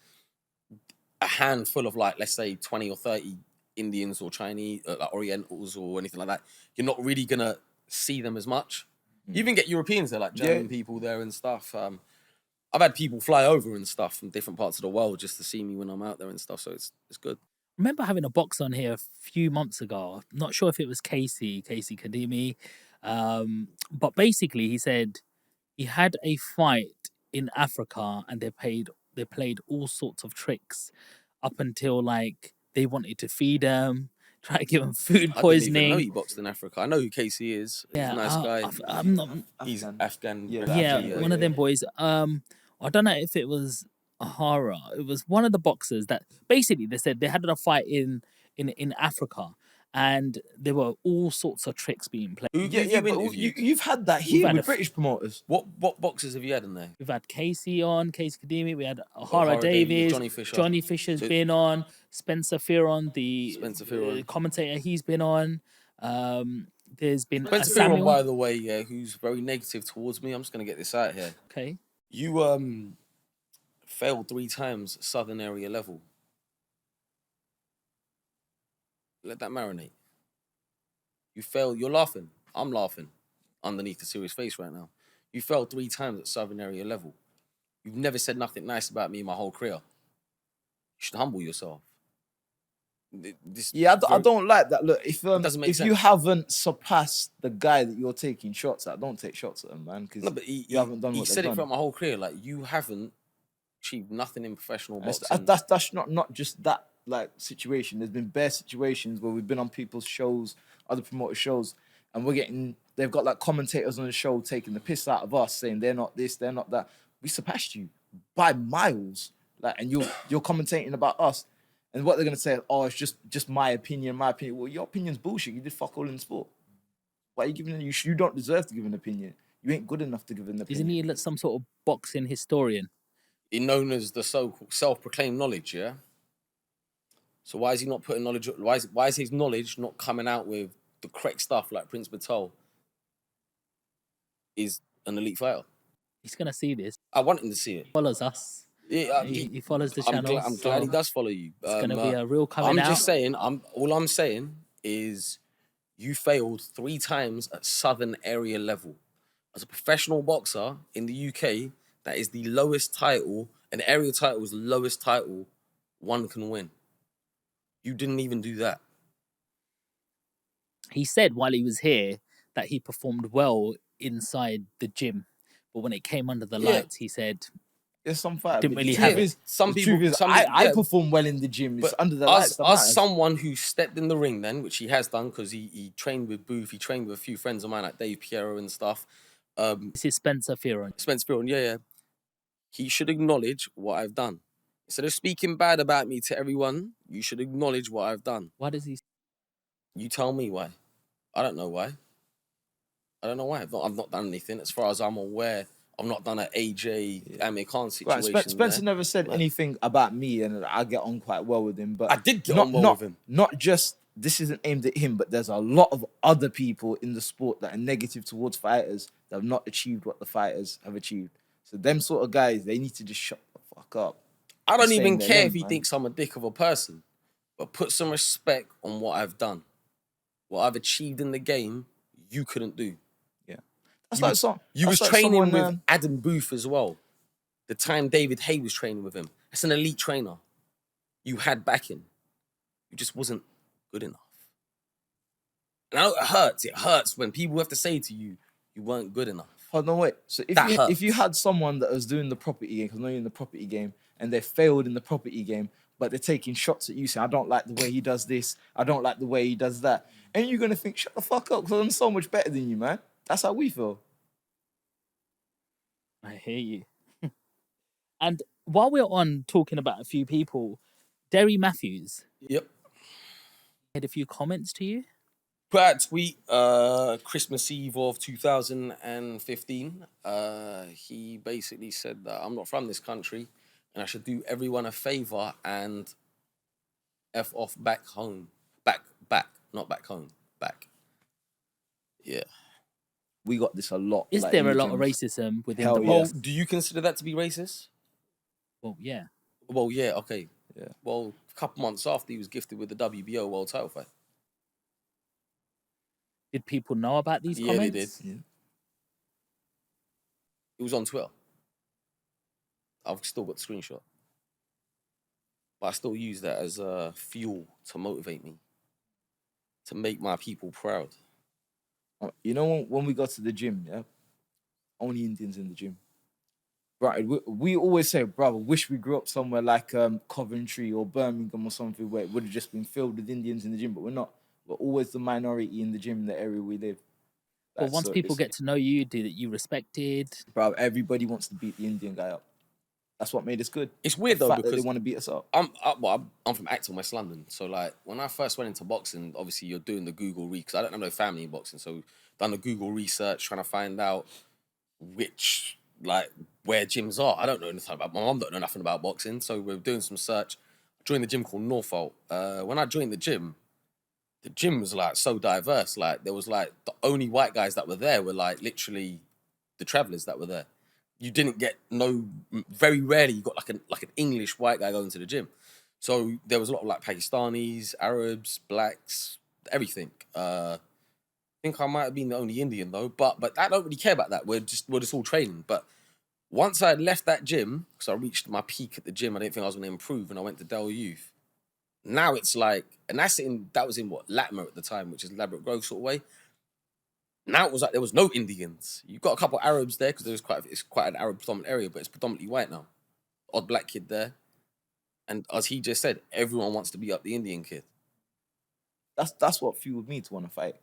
a handful of like, let's say 20 or 30 Indians or Chinese, like Orientals or anything like that, you're not really going to see them as much. You even get Europeans there, like German people there and stuff. I've had people fly over and stuff from different parts of the world just to see me when I'm out there and stuff. So it's good. I remember having a box on here a few months ago. I'm not sure if it was Casey Kadimi. But basically he said he had a fight in Africa and they played all sorts of tricks up until like they wanted to feed him, try to give him food poisoning. I didn't even know he boxed in Africa. I know who Casey is. He's a nice guy. I'm not. He's Afghan. Yeah, one of them boys. I don't know if it was Ahara. It was one of the boxers that basically they said they had a fight in Africa, and there were all sorts of tricks being played. You've had that here with British promoters. What boxers have you had in there? We've had Casey Kadimi. We had Ahara Davies. Johnny Fisher's been on. Spencer Fearon, the commentator, he's been on. There's been Spencer Fearon, by the way, who's very negative towards me. I'm just gonna get this out here. Okay. You failed 3 times Southern area level. Let that marinate. You failed. You're laughing. I'm laughing underneath the serious face right now. You failed 3 times at Southern area level. You've never said nothing nice about me in my whole career. You should humble yourself. I don't like that. Look, if doesn't make sense. You haven't surpassed the guy that you're taking shots at, don't take shots at him, man. Because you haven't done what he said it throughout my whole career. Like, you haven't achieved nothing in professional boxing. That's not just that like situation. There's been bare situations where we've been on people's shows, other promoter shows, and they've got like commentators on the show taking the piss out of us, saying they're not this, they're not that. We surpassed you by miles, like, and you're commentating about us. And what they're gonna say, it's just my opinion. Well, your opinion's bullshit. You did fuck all in the sport. Why are you giving? You don't deserve to give an opinion. You ain't good enough to give an opinion. Isn't he some sort of boxing historian? He's known as the so-called self-proclaimed knowledge, yeah. So why is he not putting knowledge? Why is his knowledge not coming out with the correct stuff? Like Prince Patel is an elite fighter. He's gonna see this. I want him to see it. Follows us. Yeah, he follows the channel. I'm glad he does follow you. It's going to be a real coming out. I'm just saying, all I'm saying is you failed 3 times at Southern area level. As a professional boxer in the UK, that is the lowest title, an area title is the lowest title one can win. You didn't even do that. He said while he was here that he performed well inside the gym, but when it came under the Yeah. lights, he said There's some fight. Didn't but really the have truth it. is- Some the people- truth is, some I people- yeah. perform well in the gym. It's But under the lights. that as matters. someone who stepped in the ring then, which he has done because he trained with Booth, he trained with a few friends of mine like Dave Piero and stuff. this is Spencer Fearon. Spence Fearon, yeah. He should acknowledge what I've done. Instead of speaking bad about me to everyone, you should acknowledge what I've done. Why does he? You tell me why. I don't know why. I don't know why. I've not done anything. As far as I'm aware, I've not done an AJ Amir Khan Right, situation. Spencer there. never said anything about me, and I get on quite well with him. But I did get on well with him. Not just this isn't aimed at him, but there's a lot of other people in the sport that are negative towards fighters that have not achieved what the fighters have achieved. So them sort of guys, they need to just shut the fuck up. I don't Stay even in their care lane, if he man. thinks I'm a dick of a person, but put some respect on what I've done. What I've achieved in the game, you couldn't do. That's You like was, some. you was that's like training someone, with Adam Booth as well. The time David Hay was training with him. That's an elite trainer. You had backing. You just wasn't good enough. And I know it hurts. It hurts when people have to say to you, you weren't good enough. Hold on, wait. So That if you hurts. had someone that was doing the property game, because I know you're in the property game, and they failed in the property game, but they're taking shots at you, saying, I don't like the way he does this, I don't like the way he does that. And you're gonna think, shut the fuck up, because I'm so much better than you, man. That's how we feel. I hear you. And while we're on talking about a few people, Derry Matthews Yep. had a few comments to you. Put out a tweet Christmas Eve of 2015. He basically said that I'm not from this country and I should do everyone a favor and F off back home. Back, not back home. Back. Yeah. We got this a lot. Is like, there in a the lot of gyms. racism within Hell the yeah. Well, world? do you consider that to be racist? Well, yeah. Well, yeah, okay. Yeah. Well, a couple months after he was gifted with the WBO world title fight. Did people know about these Yeah, comments? they did. Yeah. It was on Twitter. I've still got the screenshot. But I still use that as fuel to motivate me, to make my people proud. You know, when we go to the gym, yeah, only Indians in the gym. Right, we always say, brother, wish we grew up somewhere like Coventry or Birmingham or something where it would have just been filled with Indians in the gym, but we're not. We're always the minority in the gym in the area we live. But Like, once so people it's- get to know you, do that you respected. bro, everybody wants to beat the Indian guy up. That's what made us good. It's weird The though fact that because they want to beat us up. I'm from Acton, West London. So like when I first went into boxing, obviously you're doing the Google because I don't have no family in boxing, so done the Google research trying to find out where gyms are. I don't know anything about. My mum don't know nothing about boxing, so we're doing some search. Joined the gym called Norfolk. When I joined the gym was like so diverse. Like there was like the only white guys that were there were like literally the travelers that were there. You didn't get very rarely you got like an English white guy going to the gym. So there was a lot of like Pakistanis, Arabs, blacks, everything. I think I might have been the only Indian though, but I don't really care about that. We're just all training. But once I left that gym, because I reached my peak at the gym, I didn't think I was going to improve, and I went to Dell Youth. Now it's like, and that was in what, Latimer at the time, which is Elaborate Grove sort of way. Now it was like there was no Indians. You've got a couple of Arabs there because it's quite an Arab predominant area, but it's predominantly white now. Odd black kid there. And as he just said, everyone wants to beat up the Indian kid. That's what fueled me to want to fight.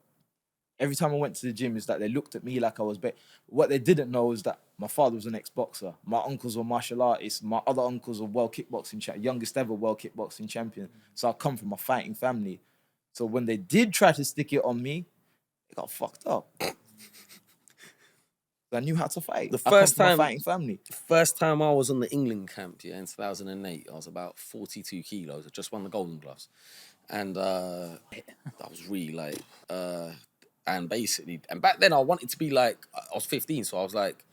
Every time I went to the gym, is that they looked at me like I was better. What they didn't know is that my father was an ex-boxer. My uncles were martial artists. My other uncles were world kickboxing youngest ever world kickboxing champion. So I come from a fighting family. So when they did try to stick it on me, it got fucked up. I knew how to fight. The I come first from a time- fighting family. First time I was on the England camp, in 2008, I was about 42 kilos. I just won the Golden Gloves. And I was really like, and back then I wanted to be like, I was 15, so I was like,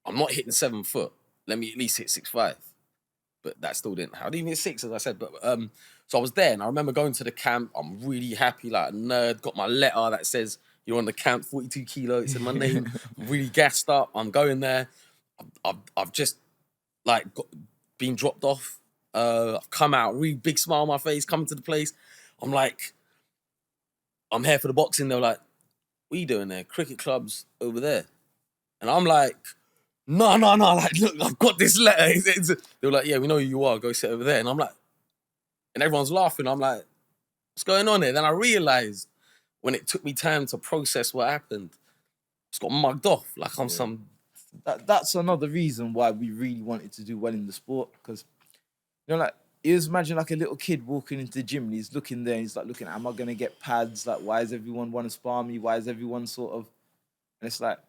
I'm not hitting 7 foot. Let me at least hit 6'5". But that still didn't happen. I didn't hit 6, as I said. But so I was there, and I remember going to the camp. I'm really happy, like a nerd. Got my letter that says you're on the camp, 42 kilo. It said my name. Really gassed up. I'm going there. I've just like been dropped off. I've come out, really big smile on my face, coming to the place. I'm like, I'm here for the boxing. They're like, what are you doing there? Cricket club's over there. And I'm like, no. Like, look, I've got this letter. They were like, yeah, we know who you are. Go sit over there. And I'm like, and everyone's laughing. I'm like, what's going on here? Then I realized when it took me time to process what happened, just got mugged off. Like I'm some... That's another reason why we really wanted to do well in the sport. Because, you know, like, you just imagine like a little kid walking into the gym and he's looking there and he's like looking, am I going to get pads? Like, why does everyone want to spar me? Why is everyone sort of... And it's like,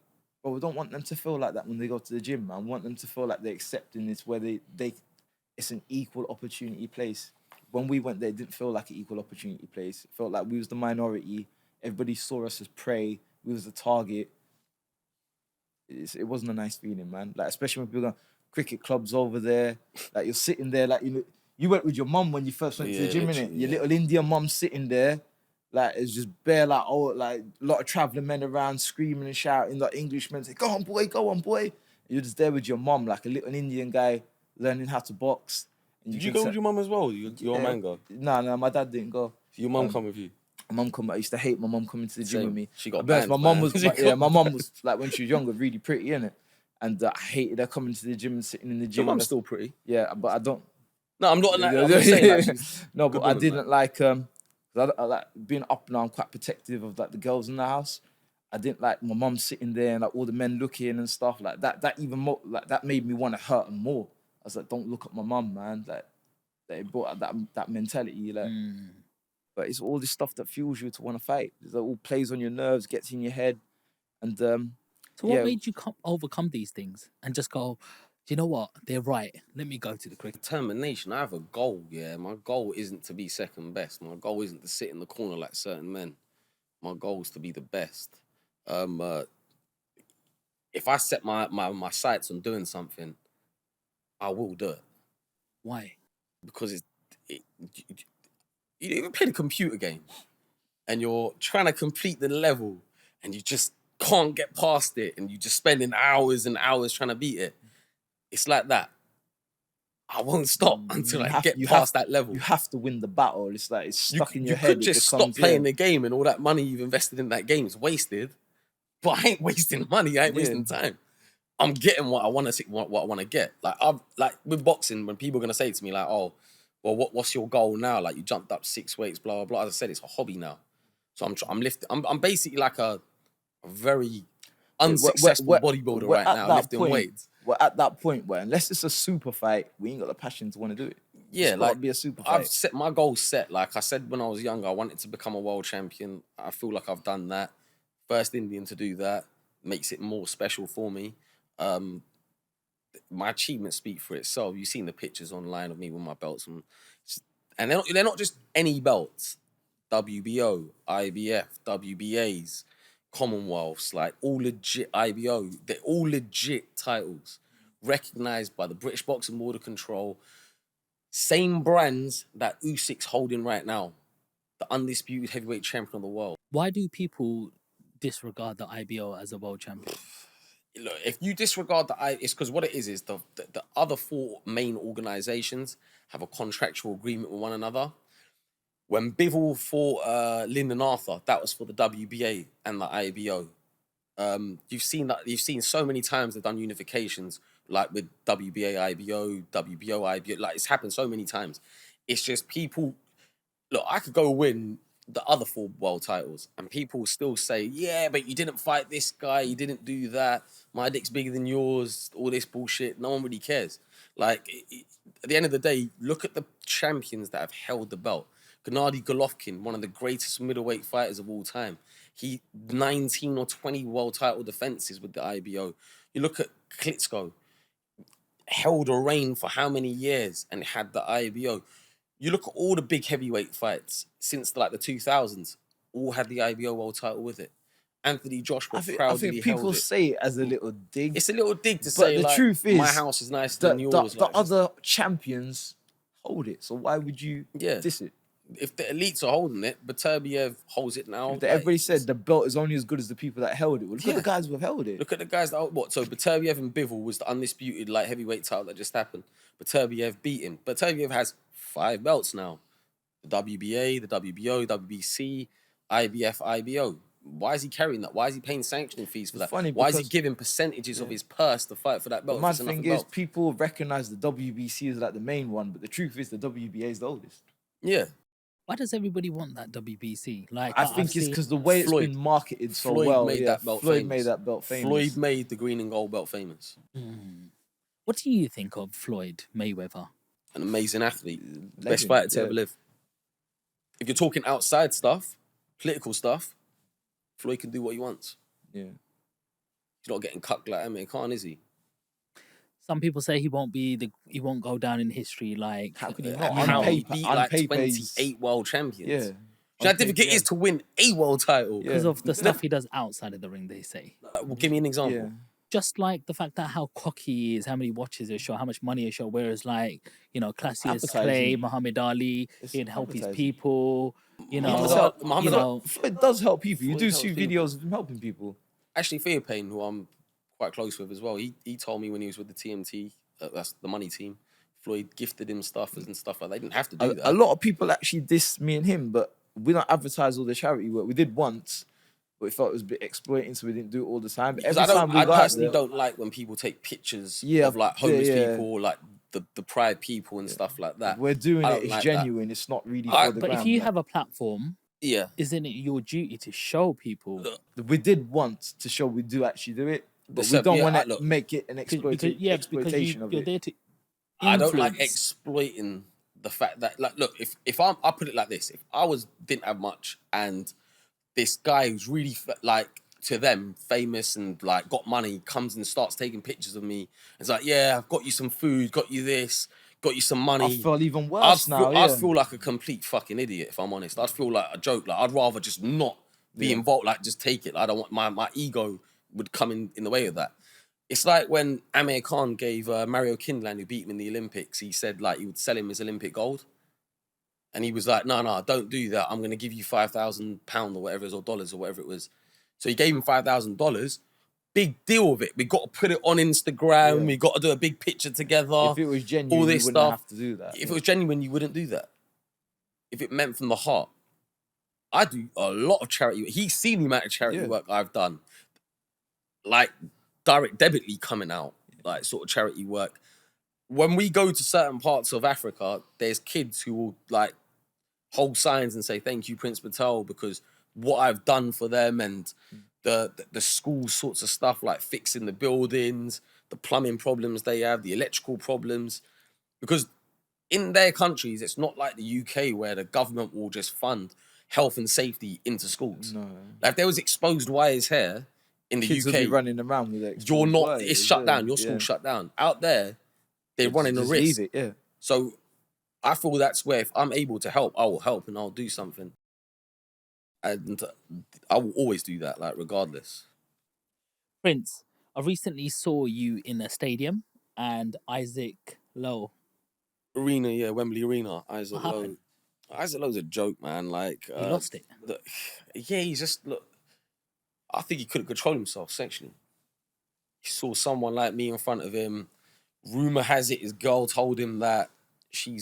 well, we don't want them to feel like that when they go to the gym, man. We want them to feel like they're accepting this, where it's an equal opportunity place. When we went there, it didn't feel like an equal opportunity place. It felt like we was the minority. Everybody saw us as prey. We was the target. It wasn't a nice feeling, man. Like, especially when people go, cricket clubs over there. Like, you're sitting there, like, you know, you went with your mum when you first went to the gym, innit? Your little Indian mum sitting there. Like, it's just bare, like, oh, like, a lot of travelling men around screaming and shouting. Like, Englishmen say, go on, boy, go on, boy. And you're just there with your mum, like a little Indian guy learning how to box. And Did you go with your mum as well? Your man go? No, my dad didn't go. Your mum come with you? My mum come. I used to hate my mum coming to the gym with me. She got banned. banned. My mum was, my mum was like when she was younger, really pretty, innit? And I hated her coming to the gym and sitting in the gym. Your mum's still pretty. Yeah, but I don't. No, I'm not. I'm just saying, like, no, but I didn't like. I like being up now. I'm quite protective of like the girls in the house. I didn't like my mum sitting there and like all the men looking and stuff like that. That even more like that made me want to hurt them more. I was like, don't look at my mum, man. Like they brought out that mentality, like. But it's all this stuff that fuels you to want to fight. It all plays on your nerves, gets in your head, and So what made you overcome these things and just go, do you know what? They're right. Let me go to the cricket. Determination. I have a goal, yeah. My goal isn't to be second best. My goal isn't to sit in the corner like certain men. My goal is to be the best. If I set my sights on doing something, I will do it. Why? Because you even play the computer game and you're trying to complete the level and you just can't get past it and you're just spending hours and hours trying to beat it. It's like that. I won't stop until I get past that level. You have to win the battle. It's like it's stuck in your head. You could just stop playing the game and all that money you've invested in that game is wasted. But I ain't wasting money. I ain't wasting time. I'm getting what I want to see, what I want to get. Like with boxing, when people are gonna say to me like, "Oh, well, what's your goal now? Like you jumped up 6 weights, blah blah blah." As I said, it's a hobby now. So I'm lifting. I'm basically like a very unsuccessful bodybuilder right now, lifting weights. We're at that point where unless it's a super fight, we ain't got the passion to want to do it. Yeah, it's like be a super fight. I've set my goals set. Like I said when I was younger, I wanted to become a world champion. I feel like I've done that. First Indian to do that makes it more special for me. My achievements speak for itself. You've seen the pictures online of me with my belts, and they're not just any belts. WBO, IBF, WBAs, Commonwealths, like all legit IBO. They're all legit titles, recognized by the British Boxing Board of Control. Same brands that Usyk's holding right now, the undisputed heavyweight champion of the world. Why do people disregard the IBO as a world champion? Look, if you disregard it's because what it is the other four main organizations have a contractual agreement with one another. When Bivol fought Lyndon Arthur, that was for the WBA and the IBO. You've seen so many times they've done unifications, like with WBA, IBO, WBO, IBO. Like it's happened so many times. It's just people. Look, I could go win the other 4 world titles, and people still say, "Yeah, but you didn't fight this guy. You didn't do that. My dick's bigger than yours." All this bullshit. No one really cares. Like at the end of the day, look at the champions that have held the belt. Gennady Golovkin, one of the greatest middleweight fighters of all time. He 19 or 20 world title defenses with the IBO. You look at Klitschko, held a reign for how many years and had the IBO. You look at all the big heavyweight fights since the 2000s, all had the IBO world title with it. Anthony Joshua proudly held it. I think people say it as a little dig. It's a little dig to say, the truth is, my house is nicer than yours. The other champions hold it, so why would you diss it? If the elites are holding it, Beterbiev holds it now. Everybody said the belt is only as good as the people that held it. Well, look at the guys who have held it. Look at the guys that what? So Beterbiev and Bivol was the undisputed light heavyweight title that just happened. Beterbiev beat him. Beterbiev has 5 belts now: the WBA, the WBO, WBC, IBF, IBO. Why is he carrying that? Why is he paying sanctioning fees for that? Why is he giving percentages of his purse to fight for that belt? The mad thing is, people recognize the WBC as like the main one, but the truth is the WBA is the oldest. Yeah. Why does everybody want that WBC? Like, I think it's because the way it's been marketed so well. Made that belt famous. Floyd made the green and gold belt famous. What do you think of Floyd Mayweather? An amazing athlete, best fighter to ever live. If you're talking outside stuff, political stuff, Floyd can do what he wants. Yeah, he's not getting cucked like Amir Khan, is he? Some people say he won't go down in history like. How could he not? How he beat like 28 world champions. Yeah. How difficult it is to win a world title because of the stuff he does outside of the ring. They say. Well, give me an example. Yeah. Just like the fact that how cocky he is, how many watches they show, how much money they show. Whereas, like, you know, classy as Clay, Muhammad Ali, he'd help his people. You know, Floyd does help people. You do see videos of him helping people. Actually, Fearon, who I'm quite close with as well, he told me when he was with the TMT, that's the money team, Floyd gifted him stuff and stuff like that. They didn't have to do that. A lot of people actually diss me and him, but we don't advertise all the charity work. We did once, but we felt it was a bit exploiting, so we didn't do it all the time. But I personally don't like when people take pictures of like homeless people, like the pride people and stuff like that. We're doing it, it's genuine, it's not really for the But gram, if you have a platform, isn't it your duty to show people? We did once to show we do actually do it, but we don't want to make it an exploitation of it. There to I don't like exploiting the fact that, like, look, if I put it like this, if I didn't have much and this guy who's really like to them famous and like got money comes and starts taking pictures of me, it's like, yeah, I've got you some food, got you this, got you some money. I feel even worse now. I feel like a complete fucking idiot, if I'm honest. I'd feel like a joke. Like, I'd rather just not be involved, like just take it. I don't want my ego would come in the way of that. It's like when Amir Khan gave Mario Kindland, who beat him in the Olympics, he said like he would sell him his Olympic gold. And he was like, no, don't do that. I'm going to give you £5,000 or whatever it is, or dollars or whatever it was. So he gave him $5,000. Big deal with it. We got to put it on Instagram. We got to do a big picture together. If it was genuine, all this you wouldn't stuff. have to do that. If it was genuine, you wouldn't do that. If it meant from the heart. I do a lot of charity work. He's seen the amount of charity work I've done. Like direct debitly coming out, like sort of charity work. When we go to certain parts of Africa, there's kids who will like hold signs and say, thank you, Prince Patel, because what I've done for them and the school sorts of stuff, like fixing the buildings, the plumbing problems they have, the electrical problems. Because in their countries, it's not like the UK where the government will just fund health and safety into schools. No. Like if there was exposed wires hair in the Kids UK, will be running around with it. You're not, it's shut down. Your school's shut down. Out there, they're running a risk. Leave it, So I feel that's where if I'm able to help, I will help and I'll do something. And I will always do that, like regardless. Prince, I recently saw you in a stadium and Isaac Lowe. Arena, Wembley Arena. Isaac Lowe. Isaac Lowe's a joke, man. Like he lost it. He's just look. I think he couldn't control himself sexually. He saw someone like me in front of him. Rumor has it his girl told him that she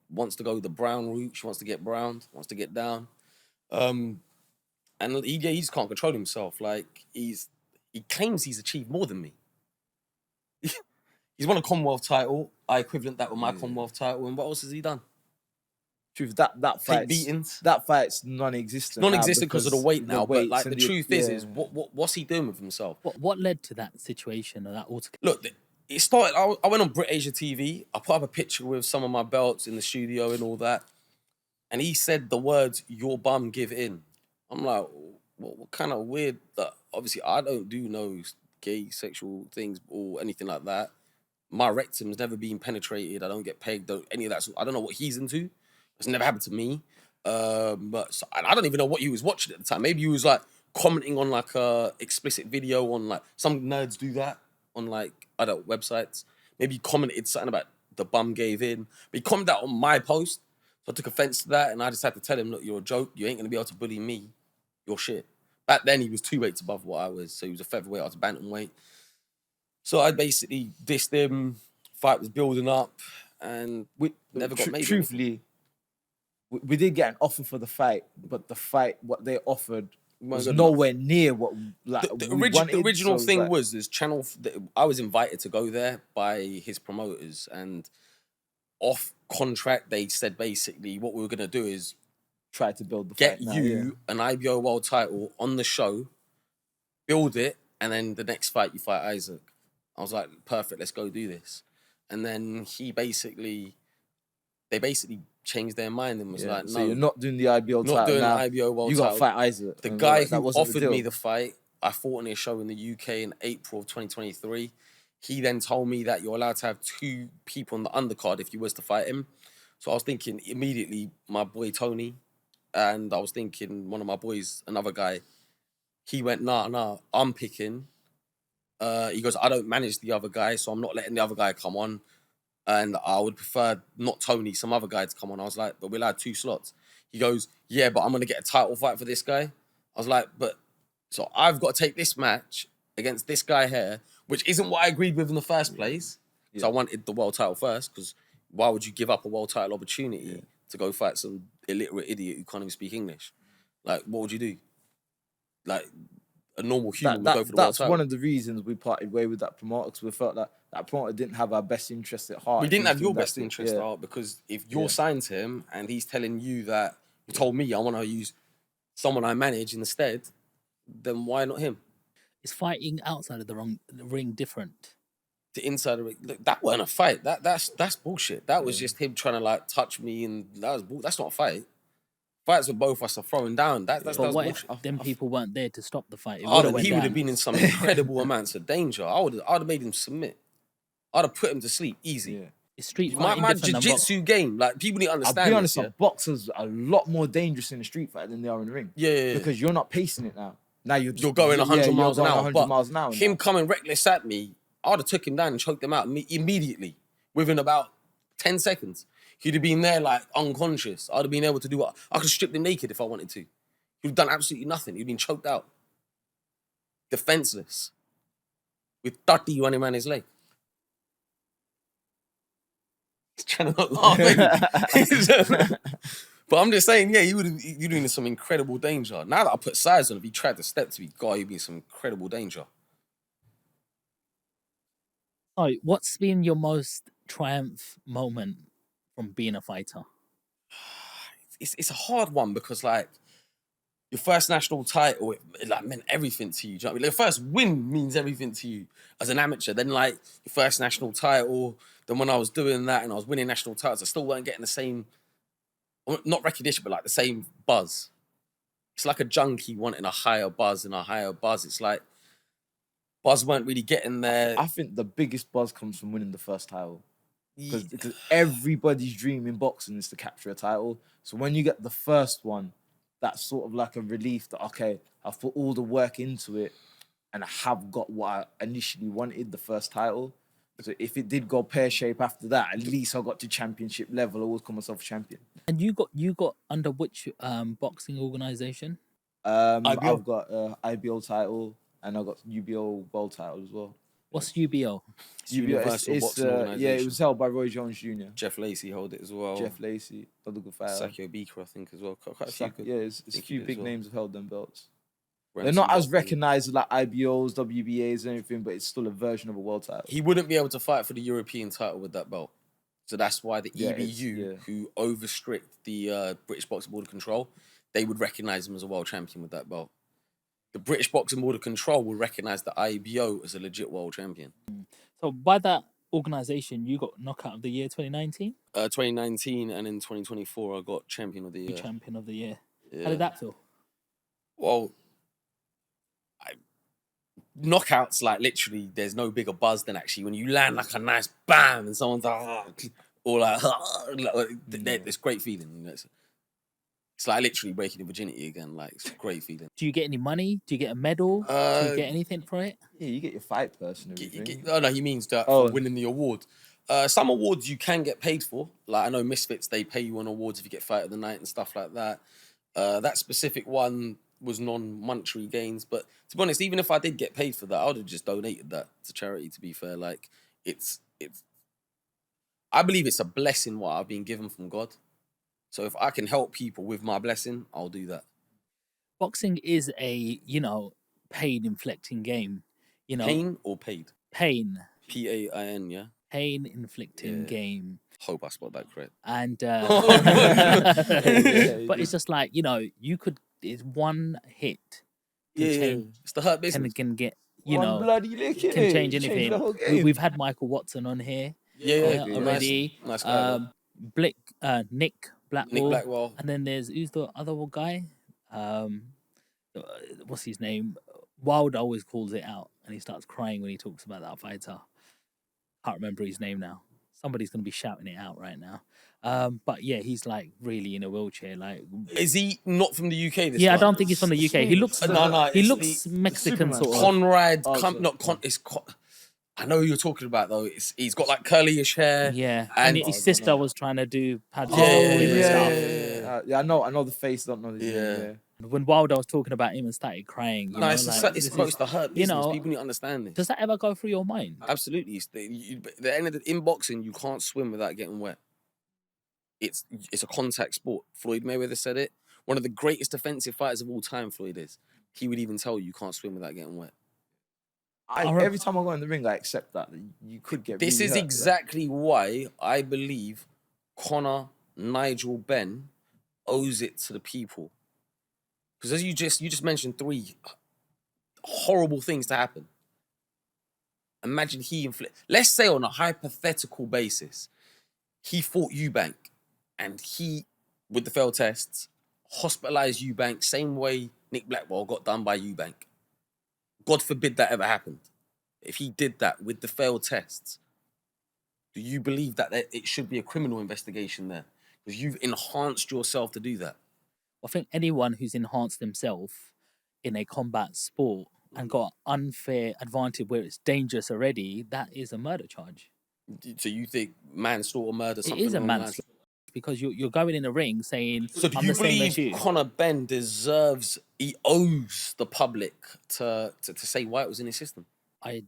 wants to go the brown route. She wants to get browned, wants to get down. And he just can't control himself. Like he claims he's achieved more than me. He's won a Commonwealth title. I equivalent that with my Commonwealth title. And what else has he done? Truth, that fight's non-existent. Non-existent because of the weight now. But like the truth is what's he doing with himself? What led to that situation or that altogether? Look, it started. I went on Brit Asia TV. I put up a picture with some of my belts in the studio and all that, and he said the words "your bum give in." I'm like, what kind of weird? Obviously, I don't do no gay sexual things or anything like that. My rectum's never been penetrated. I don't get pegged. Any of that. So I don't know what he's into. It's never happened to me. But so, I don't even know what he was watching at the time. Maybe he was like commenting on like a explicit video on like some nerds do that on like other websites. Maybe he commented something about the bum gave in. But he commented that on my post. So I took offense to that, and I just had to tell him, look, you're a joke. You ain't gonna be able to bully me. You're shit. Back then, he was 2 weights above what I was, so he was a featherweight. I was a bantamweight. So I basically dissed him. Fight was building up, and we never got made. Truthfully, we did get an offer for the fight, but the fight, what they offered, was nowhere near what the original thing was this channel. I was invited to go there by his promoters, and off contract they said basically what we were gonna do is try to build the get fight you an IBO world title on the show, build it, and then the next fight you fight Isaac. I was like, perfect, let's go do this. And then they basically changed their mind and was like, no. So you're not doing the IBO title. Not doing now. the IBO world you title. You got to fight Isaac. The guy who offered me the fight, I fought on his show in the UK in April of 2023. He then told me that you're allowed to have 2 people on the undercard if you was to fight him. So I was thinking immediately my boy Tony, and I was thinking one of my boys, another guy. He went, nah, I'm picking. He goes, I don't manage the other guy, so I'm not letting the other guy come on. And I would prefer not Tony, some other guy to come on. I was like, but we'll have 2 slots. He goes, yeah, but I'm going to get a title fight for this guy. I was like, but, so I've got to take this match against this guy here, which isn't what I agreed with in the first place. Yeah. So I wanted the world title first, because why would you give up a world title opportunity to go fight some illiterate idiot who can't even speak English? Like, what would you do? Like, a normal human would go for the world title. That's one of the reasons we parted way with that promoter, because we felt that that promoter didn't have our best interest at heart. We didn't have your best interest at heart, because if you're signed to him and he's telling you that, you told me I want to use someone I manage instead, then why not him? Is fighting outside of the ring different? The inside of the ring, look, that wasn't a fight. That's bullshit. That was just him trying to like touch me, and that's not a fight. Fights with both of us are throwing down. That's what bullshit. If them people weren't there to stop the fight? He would have been in some incredible amounts of danger. I would have made him submit. I'd have put him to sleep easy. Yeah. It's street fighting. My jiu-jitsu game, like, people need to understand. I'll be honest, boxers are a lot more dangerous in the street fight than they are in the ring. Yeah. Because you're not pacing it now. Now you're going 100 miles an hour. 100 miles an hour. Him coming reckless at me, I'd have took him down and choked him out immediately, within about 10 seconds. He'd have been there like unconscious. I'd have been able to do what I could have stripped him naked if I wanted to. He'd have done absolutely nothing. He'd been choked out, defenseless, with 30 running around his leg. He's trying to not laugh. But I'm just saying, you'd be in some incredible danger. Now that I put size on, if he tried to step to me, God, he'd be in some incredible danger. Oh, what's been your most triumph moment from being a fighter? It's a hard one, because like your first national title, it like meant everything to you. Do you know what I mean? Like, your first win means everything to you as an amateur. Then like your first national title. Then when I was doing that and I was winning national titles, I still weren't getting the same, not recognition, but like the same buzz. It's like a junkie wanting a higher buzz and a higher buzz. It's like buzz weren't really getting there. I think the biggest buzz comes from winning the first title. Because everybody's dream in boxing is to capture a title. So when you get the first one, that's sort of like a relief that, okay, I've put all the work into it and I have got what I initially wanted, the first title. So if it did go pear-shaped after that, at least I got to championship level. I always call myself a champion. And you got under which boxing organisation? I've got IBO title and I got UBO world title as well. What's UBO? Universal Boxing Organisation. Yeah, it was held by Roy Jones Jr. Jeff Lacey held it as well. Jeff Lacey, another good fighter. Sakio Beaker, I think, as well. Quite a few good. Yeah, it's a few big names have held them belts. Branson They're not as Botman. recognised as like IBOs, WBAs, and everything, but it's still a version of a world title. He wouldn't be able to fight for the European title with that belt. So that's why the EBU, who overstrict the British Boxing Board of Control, they would recognise him as a world champion with that belt. The British Boxing Board of Control will recognise the IBO as a legit world champion. So by that organisation, you got knockout of the year 2019? 2019, and in 2024, I got champion of the year. Champion of the year. Yeah. How did that feel? Well, knockouts, like literally, there's no bigger buzz than actually when you land like a nice bam and someone's like, or like, it's great feeling. You know? It's like literally breaking your virginity again. Like, it's a great feeling. Do you get any money? Do you get a medal? Do you get anything for it? Yeah, you get your fight person. No, he means that for winning the award. Some awards you can get paid for. Like I know Misfits, they pay you on awards if you get Fight of the Night and stuff like that. That specific one was non-monetary gains. But to be honest, even if I did get paid for that, I would have just donated that to charity, to be fair. Like it's I believe it's a blessing what I've been given from God. So if I can help people with my blessing, I'll do that. Boxing is a, pain inflicting game. Pain or paid? Pain. Pain, yeah? Pain inflicting game. Hope I spelled that correct. And but it's just like, it's one hit can change, it's the hurt business. can get, One bloody lick, can innit? change Change anything. the whole game. We've had Michael Watson on here already. Nice guy. Nick Blackwell. Nick Blackwell. And then there's who's the other guy? What's his name? Wilder always calls it out, and he starts crying when he talks about that fighter. Can't remember his name now. Somebody's gonna be shouting it out right now. But yeah, he's like really in a wheelchair. Like, is he not from the UK? I don't think he's from the UK. He looks he looks the Mexican Superman. sort of. Conrad. I know who you're talking about though. He's got like curly-ish hair. Yeah, and his sister was trying to do pageants and stuff. I know the face. Don't know the name. Yeah. When Wilder was talking about him and started crying, It's close to hurt business. People need to understand this. Does that ever go through your mind? Absolutely. The end of in boxing, you can't swim without getting wet. It's a contact sport. Floyd Mayweather said it. One of the greatest defensive fighters of all time, Floyd is. He would even tell you can't swim without getting wet. Every time I go in the ring, I accept that you could get. This really is hurt, exactly why I believe Conor Nigel Benn owes it to the people. Because as you just mentioned 3 horrible things to happen. Imagine let's say on a hypothetical basis, he fought Eubank and he, with the failed tests, hospitalized Eubank same way Nick Blackwell got done by Eubank. God forbid that ever happened. If he did that with the failed tests, do you believe that it should be a criminal investigation there? Because you've enhanced yourself to do that. I think anyone who's enhanced themselves in a combat sport and got unfair advantage where it's dangerous already, that is a murder charge. So you think manslaughter, murder, something? It is a manslaughter because you're going in a ring saying, so do I'm you the same as believe you. Conor Benn he owes the public to say why it was in his system? I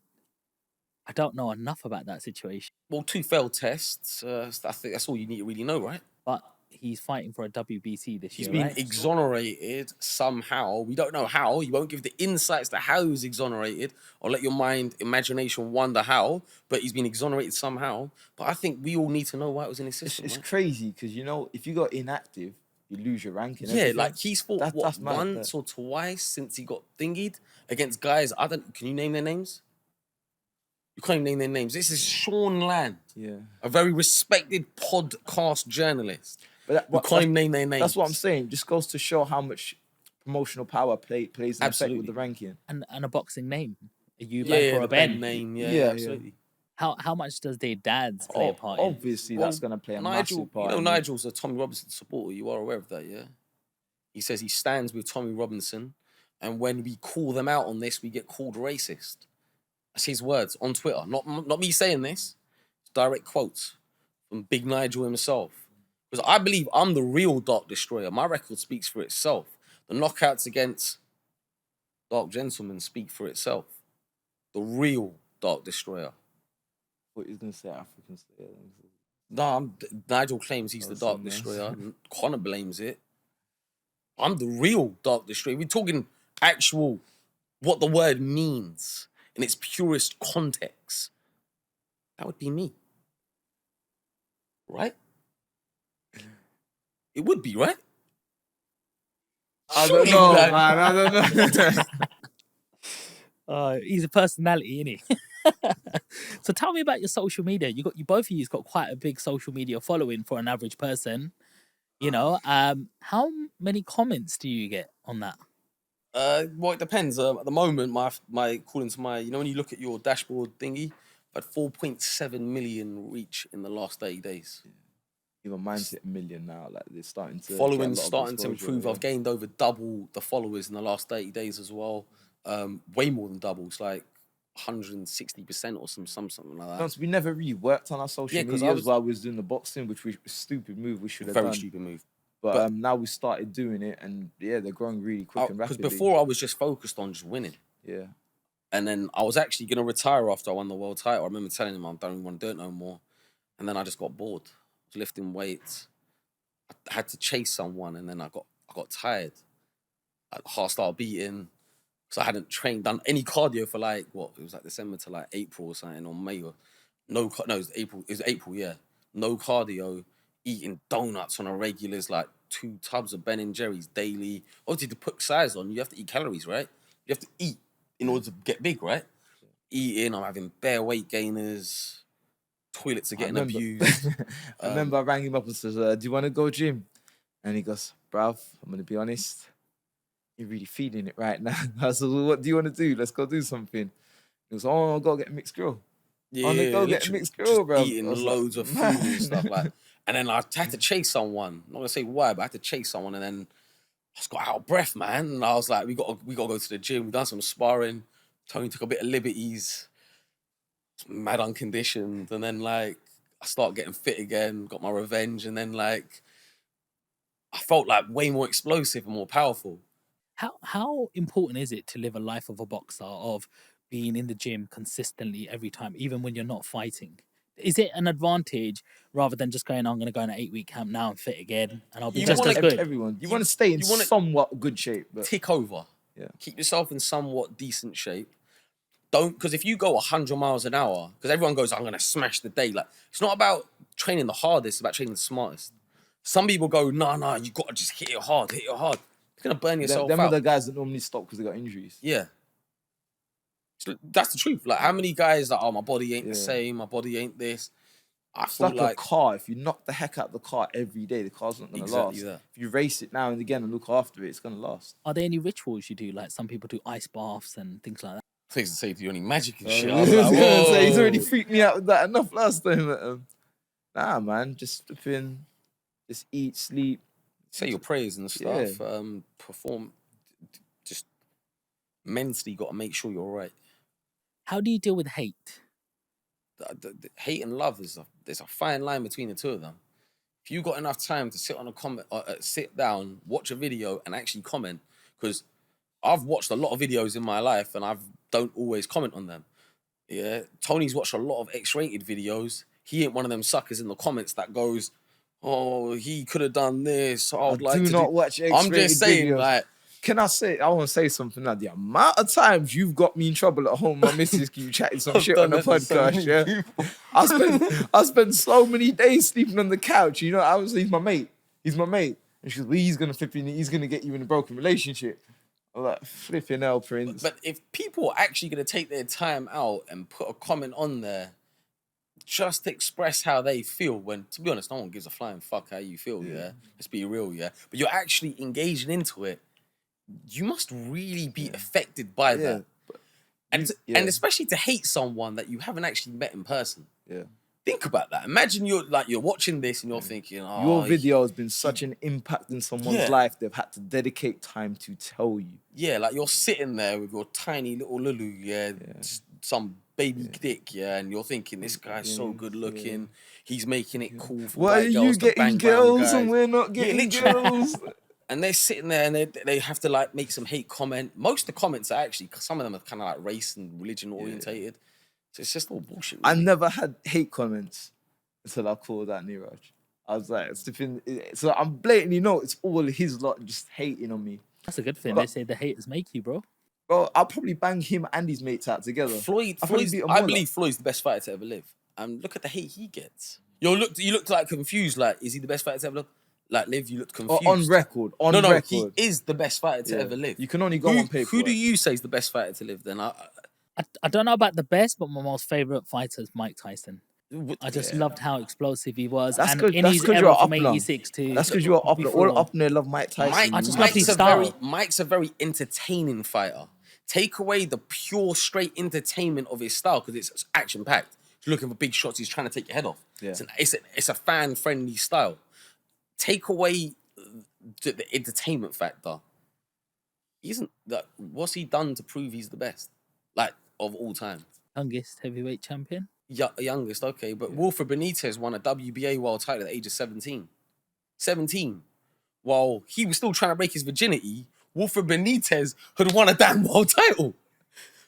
don't know enough about that situation. Well, 2 failed tests. I think that's all you need to really know, right? But he's fighting for a WBC this year, He's been right? exonerated somehow. We don't know how. You won't give the insights to how he was exonerated or let your imagination wonder how, but he's been exonerated somehow. But I think we all need to know why it was in his system. It's right? crazy because, if you got inactive, you lose your ranking. Yeah, everything. like he's fought That's mad, once or twice since he got thingied against guys. Can you name their names? You can't even name their names. This is Sean Land, a very respected podcast journalist. But we can't even name their names. That's what I'm saying. Just goes to show how much promotional power plays an effect with the ranking. And a boxing name, a Eubank or a Ben name. Yeah, absolutely. How much does their dads play a part in? Obviously, that's going to play a massive part. Nigel's a Tommy Robinson supporter. You are aware of that, yeah? He says he stands with Tommy Robinson, and when we call them out on this, we get called racist. That's his words on Twitter. Not me saying this. It's direct quotes from Big Nigel himself. Because I believe I'm the real Dark Destroyer. My record speaks for itself. The knockouts against Dark Gentlemen speak for itself. The real Dark Destroyer. What he's going to say, African slayer. No, Nigel claims he's the Dark Destroyer. Conor blames it. I'm the real Dark Destroyer. We're talking actual, what the word means in its purest context. That would be me. Right? It would be, right? I don't know, man. I don't know. He's a personality, isn't he? So tell me about your social media. You both of you's got quite a big social media following for an average person. How many comments do you get on that? Well, it depends. At the moment, my according to my, when you look at your dashboard thingy, I've had 4.7 million reach in the last 30 days. Even mine's hit 1 million now. Like they're starting to following's starting to improve. Yeah. I've gained over double the followers in the last 30 days as well. Way more than double. It's like 160% or something like that. Because we never really worked on our social Yeah, 'cause media while we was doing the boxing, which was a stupid move we should have done. Very stupid move. But now we started doing it, and yeah, they're growing really quick and Because rapidly. before I was just focused on just winning. Yeah. And then I was actually going to retire after I won the world title. I remember telling him I don't even want to do it no more. And then I just got bored. I was lifting weights. I had to chase someone, and then I got tired. Heart started beating. So I hadn't done any cardio for like, what? It was like December to like April or something, or May. Or no, it was April. It was April, yeah. No cardio, eating donuts on a regular, like 2 tubs of Ben and Jerry's daily. Obviously, to put size on, you have to eat calories, right? You have to eat in order to get big, right? Eating, I'm having bare weight gainers, toilets are getting abused. I remember I rang him up and said, do you want to go gym? And he goes, bruv, I'm going to be honest, you're really feeling it right now. I said, well, what do you want to do? Let's go do something. He goes, oh, I'll go get a mixed grill. Yeah, I'm gonna go get a mixed grill, bro. Eating loads of food and stuff like. And then I had to chase someone. I'm not gonna say why, but I had to chase someone, and then I just got out of breath, man. And I was like, we got to go to the gym. We done some sparring. Tony took a bit of liberties. Mad unconditioned, and then like I started getting fit again. Got my revenge, and then like I felt like way more explosive and more powerful. How important is it to live a life of a boxer, of being in the gym consistently every time, even when you're not fighting? Is it an advantage rather than just going, I'm going to go in an 8-week camp now and fit again and I'll be just as good? You want to stay in somewhat good shape. But tick over. Yeah. Keep yourself in somewhat decent shape. Don't, because if you go 100 miles an hour, because everyone goes, I'm going to smash the day. Like, it's not about training the hardest, it's about training the smartest. Some people go, no, you got to just hit it hard. You're going to burn yourself out. Them are the guys that normally stop because they got injuries. Yeah. So that's the truth. Like, how many guys like, oh, my body ain't the same, my body ain't this. It's like a car. If you knock the heck out of the car every day, the car's not going to last. That. If you race it now and again and look after it, it's going to last. Are there any rituals you do? Like some people do ice baths and things like that. Things to say to you, any magic and shit. I was like, whoa. He's already freaked me out with that enough last time. Nah, man, just flipping, just eat, sleep. Say your prayers and stuff. Yeah. Perform. Just mentally got to make sure you're all right. How do you deal with hate? The hate and love, there's a fine line between the two of them. If you got enough time to sit on a comment, sit down, watch a video and actually comment, because I've watched a lot of videos in my life and I don't always comment on them. Yeah, Tony's watched a lot of X-rated videos. He ain't one of them suckers in the comments that goes, oh, he could have done this. I do not watch X-rated I'm just saying, videos. like, can I want to say something now. The amount of times you've got me in trouble at home, my missus keep chatting some shit on the podcast, yeah? I spend so many days sleeping on the couch. You know, I was, he's my mate. And she goes, well, he's going to get you in a broken relationship. I'm like, flipping hell, Prince. But if people are actually going to take their time out and put a comment on there, just express how they feel when, to be honest, no one gives a flying fuck how you feel, yeah? Let's be real, yeah? But you're actually engaging into it. You must really be affected by that. And especially to hate someone that you haven't actually met in person. Yeah. Think about that. Imagine you're watching this and you're thinking, oh, your video has been such an impact in someone's life, they've had to dedicate time to tell you. Yeah, like you're sitting there with your tiny little Lulu, some baby dick, and you're thinking, this guy's so good looking, he's making it cool for white girls. Why are you getting girls and we're not getting girls? And they're sitting there and they have to like make some hate comment. Most of the comments are actually, some of them are kind of like race and religion orientated. So it's just all bullshit. Really. I never had hate comments until I called out Neeraj. I was like, so I'm blatantly know it's all his lot just hating on me. That's a good thing. They say the haters make you, bro. Bro, I'll probably bang him and his mates out together. I believe Floyd's the best fighter to ever live. And look at the hate he gets. You looked like confused, like, is he the best fighter to ever live? Like, Liv, you looked confused. On record. No, he is the best fighter to ever live. You can only go on paper. Who do you say is the best fighter to live then? I don't know about the best, but my most favourite fighter is Mike Tyson. I just loved how explosive he was. That's and good. In That's his because era from 86 to... That's because you're up. All up there love Mike Tyson. I just love his style. Mike's a very entertaining fighter. Take away the pure, straight entertainment of his style because it's action-packed. He's looking for big shots. He's trying to take your head off. Yeah. It's a fan-friendly style. Take away the entertainment factor. What's he done to prove he's the best? Like, of all time. Youngest heavyweight champion. Youngest, okay, but Wilfred Benitez won a WBA world title at the age of 17. 17. While he was still trying to break his virginity, Wilfred Benitez had won a damn world title.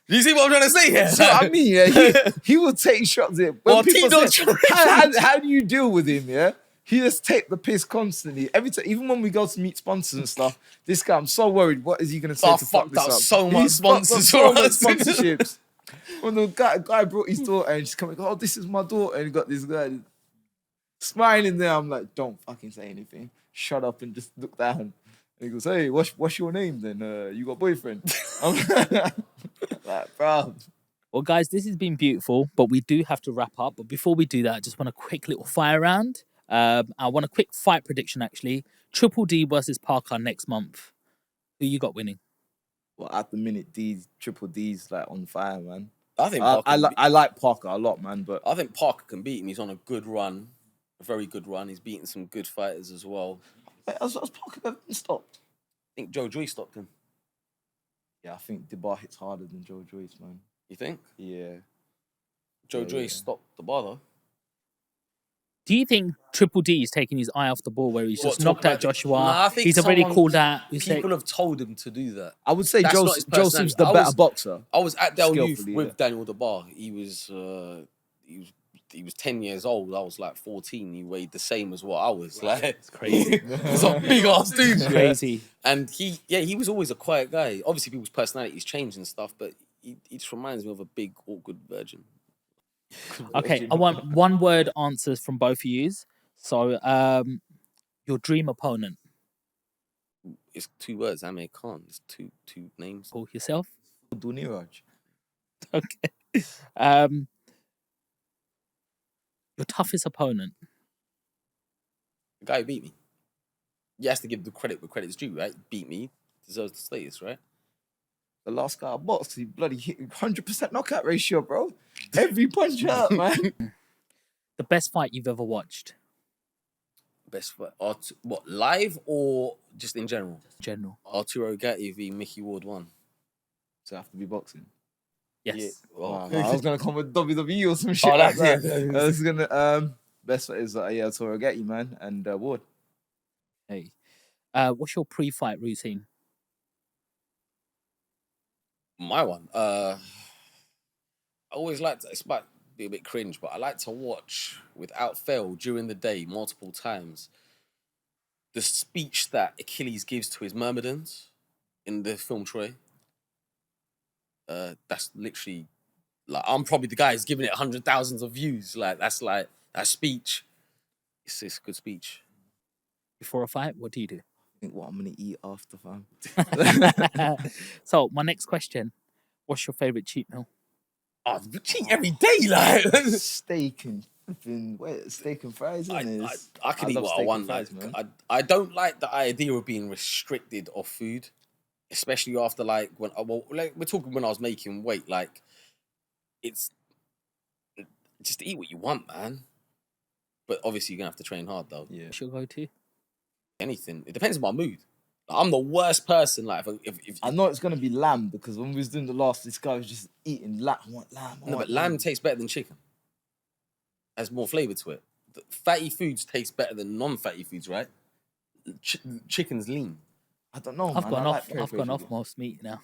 Do you see what I'm trying to say here? So I mean, yeah, he will take shots at when Well, people Tito say, Trinidad- how do you deal with him, yeah? He just take the piss constantly. Every time, even when we go to meet sponsors and stuff, this guy, I'm so worried. What is he going to say I to fuck fucked this up up? so much He's fucked up sponsors so for much us. sponsorships. When the guy brought his daughter and she's coming, oh, this is my daughter. And he got this guy smiling there. I'm like, don't fucking say anything. Shut up and just look down. And he goes, hey, what's your name then? You got a boyfriend? I'm like, bro. Well, guys, this has been beautiful, but we do have to wrap up. But before we do that, I just want a quick little fire round. I want a quick fight prediction, actually. Triple D versus Parker next month. Who you got winning? Well, at the minute, Triple D's like on fire, man. I think I like Parker a lot, man. But I think Parker can beat him. He's on a good run, a very good run. He's beaten some good fighters as well. has Parker ever been stopped? I think Joe Joyce stopped him. Yeah, I think the bar hits harder than Joe Joyce, man. You think? Yeah. Joe Joyce stopped the bar though. Do you think Triple D is taking his eye off the ball where he's What, just talk knocked out about the- Joshua? Nah, I think He's already someone- called out. People have told him to do that. I would say That's not his Joseph's personality. the I better was- boxer. I was at Del Youth Skillfully, with yeah. Daniel DeBar. He was 10 years old. I was like 14. He weighed the same as what I was. Like, it's crazy. He's a big ass dude. yeah. Crazy. And he was always a quiet guy. Obviously, people's personalities change and stuff, but he just reminds me of a big, awkward virgin. Okay, I want one word answers from both of you. So, your dream opponent. It's 2 words. Amir Khan. It's two names. Call yourself. Do Neeraj. Okay. Your toughest opponent. The guy who beat me. You have to give the credit where credit's due, right? Beat me, deserves the status, right? The last guy I boxed, he bloody hit 100% knockout ratio, bro. Every punch out, man. The best fight you've ever watched. Best fight. What, live or just in general? General. Arturo Gatti v Mickey Ward 1. So I have to be boxing. Yes. Yeah. Wow, Well, I was gonna come with WWE or some shit. Oh, like that's that. it. I was gonna best fight is Arturo Gatti, man, and Ward. Hey. What's your pre-fight routine? My one. I always like to, it's might be a bit cringe, but I like to watch without fail during the day multiple times the speech that Achilles gives to his Myrmidons in the film Troy. That's literally like I'm probably the guy who's giving it 100,000 of views. Like that's like that speech. It's a good speech. Before a fight, what do you do? I think what I'm gonna eat after, fam. So, my next question. What's your favourite cheat meal? Oh, we cheat every day, like. Steak and steak and fries, isn't it? I can eat love what I steak want. and fries, Like, man. I don't like the idea of being restricted of food, especially after like when like we're talking when I was making weight. Like, it's just eat what you want, man. But obviously, you're gonna have to train hard though. Yeah. What's your go-to? Anything. It depends on my mood. Like, I'm the worst person. Like, if I know it's gonna be lamb because when we was doing the last, this guy was just eating lamb. I want lamb. I no, want but lamb tastes better than chicken. Has more flavor to it. The fatty foods taste better than non-fatty foods, right? Chicken's lean. I don't know, I've man. gone I off. like I've gone off chicken. most meat now.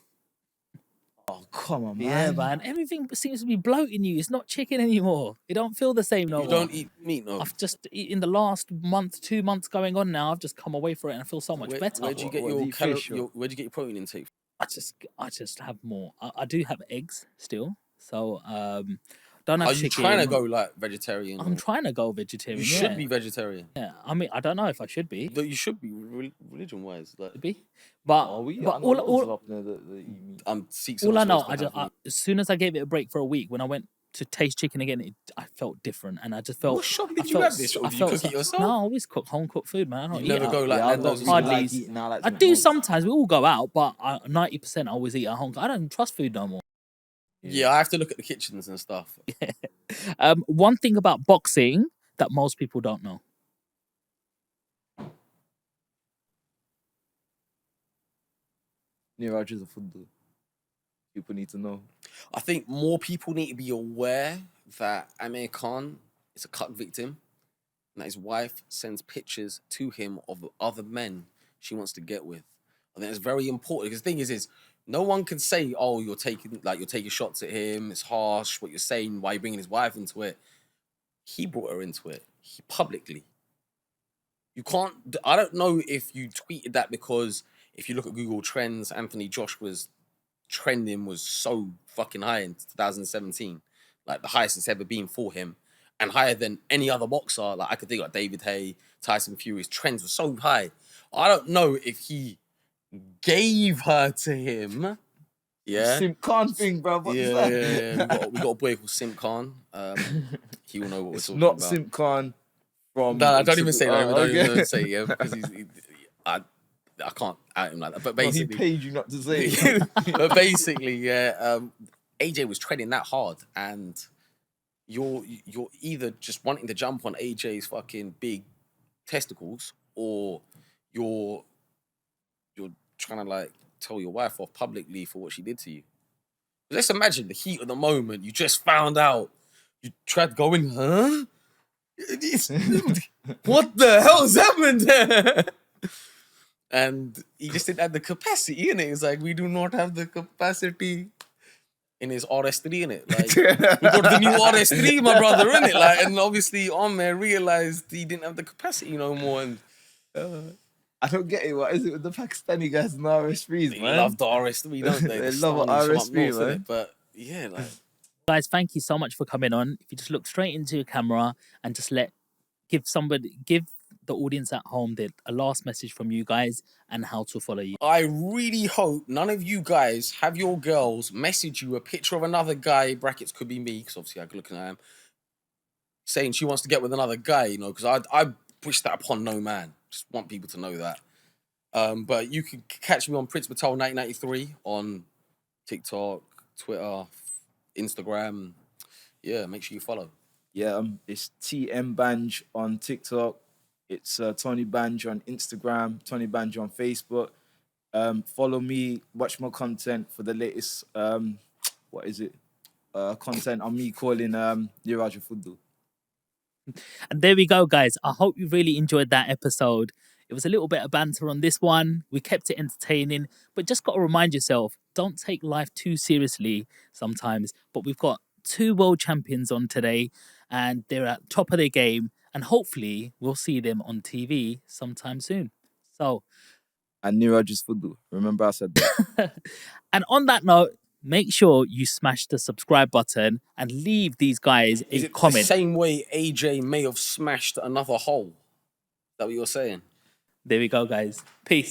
Oh, come on, man. Yeah, man. Everything seems to be bloating you. It's not chicken anymore. It don't feel the same no You more. don't eat meat, no. I've just in the last month, 2 months going on now. I've just come away for it and I feel so much better. Where'd you get What, do you fish or- where'd you get your protein intake? I just have more. I do have eggs still, so don't have Are you chicken. trying to go like vegetarian? I'm or- trying to go vegetarian. You yeah. should be vegetarian. Yeah, I mean, I don't know if I should be. Though you should be religion-wise. Like, But Oh, we. but I know loads all up there that eat meat. Sikhs all are I not know, supposed to have meat. as soon as I gave it a break for a week, when I went to taste chicken again, I felt different, and I just felt. What shop did I you felt have this? so- Or I do you felt cook so- it yourself? No, I always cook home cooked food, man. I don't You eat never out. go like Yeah, I Nando's don't and really Hardly. like eating. I like I to do make sometimes. We all go out, but 90% I always eat at home. I don't trust food no more. Yeah, I have to look at the kitchens and stuff. One thing about boxing that most people don't know. Neeraj is a football. people need to know? I think more people need to be aware that Amir Khan is a cut victim, and that his wife sends pictures to him of other men she wants to get with. I think it's very important, because the thing is no one can say, oh, you're taking shots at him, it's harsh what you're saying, why you're bringing his wife into it. He brought her into it, publicly. You can't, I don't know if you tweeted that because if you look at Google Trends, Anthony Joshua's trending was so fucking high in 2017. Like the highest it's ever been for him. And higher than any other boxer. Like I could think like David Haye, Tyson Fury's trends were so high. I don't know if he gave her to him. Yeah. Simp Khan thing, bro. What's that? Yeah. We got a boy called Simp Khan. He will know what we're talking Not about. Simp Khan from... No, don't even say that. Don't okay. even say it, yeah, because I can't out him like that. But basically, he paid you not to say it. But basically, yeah, AJ was treading that hard, and you're either just wanting to jump on AJ's fucking big testicles, or you're trying to like tell your wife off publicly for what she did to you. Let's imagine the heat of the moment. You just found out. You tried going, huh? What the hell's happened there? And he just didn't have the capacity, innit? It's like, we do not have the capacity in his RS3, innit? Like, we got the new RS3, my brother, innit? Like, and obviously, Ahmed realized he didn't have the capacity no more. And I don't get it. What is it with the Pakistani guys and the RS3s, they man? love the RS3, don't they? They love an RS3, man. But yeah, like... Guys, thank you so much for coming on. If you just look straight into your camera and just give the audience at home a last message from you guys and how to follow you. I really hope none of you guys have your girls message you a picture of another guy, brackets could be me, because obviously I could look at him, saying she wants to get with another guy, you know, because I wish that upon no man. Just want people to know that. But you can catch me on Prince Patel 1993 on TikTok, Twitter, Instagram. Yeah, make sure you follow. Yeah, it's TM Bange on TikTok. It's Tony Bange on Instagram, Tony Bange on Facebook. Follow me, watch my content for the latest, content on me calling Neeraj Is. And there we go, guys. I hope you really enjoyed that episode. It was a little bit of banter on this one. We kept it entertaining, but just got to remind yourself, don't take life too seriously sometimes. But we've got 2 world champions on today, and they're at top of their game. And hopefully we'll see them on TV sometime soon. So, and Neeraj Is. Remember I said that. And on that note, make sure you smash the subscribe button and leave these guys a comment. The same way AJ may have smashed another hole? Is that what you're saying? There we go, guys. Peace.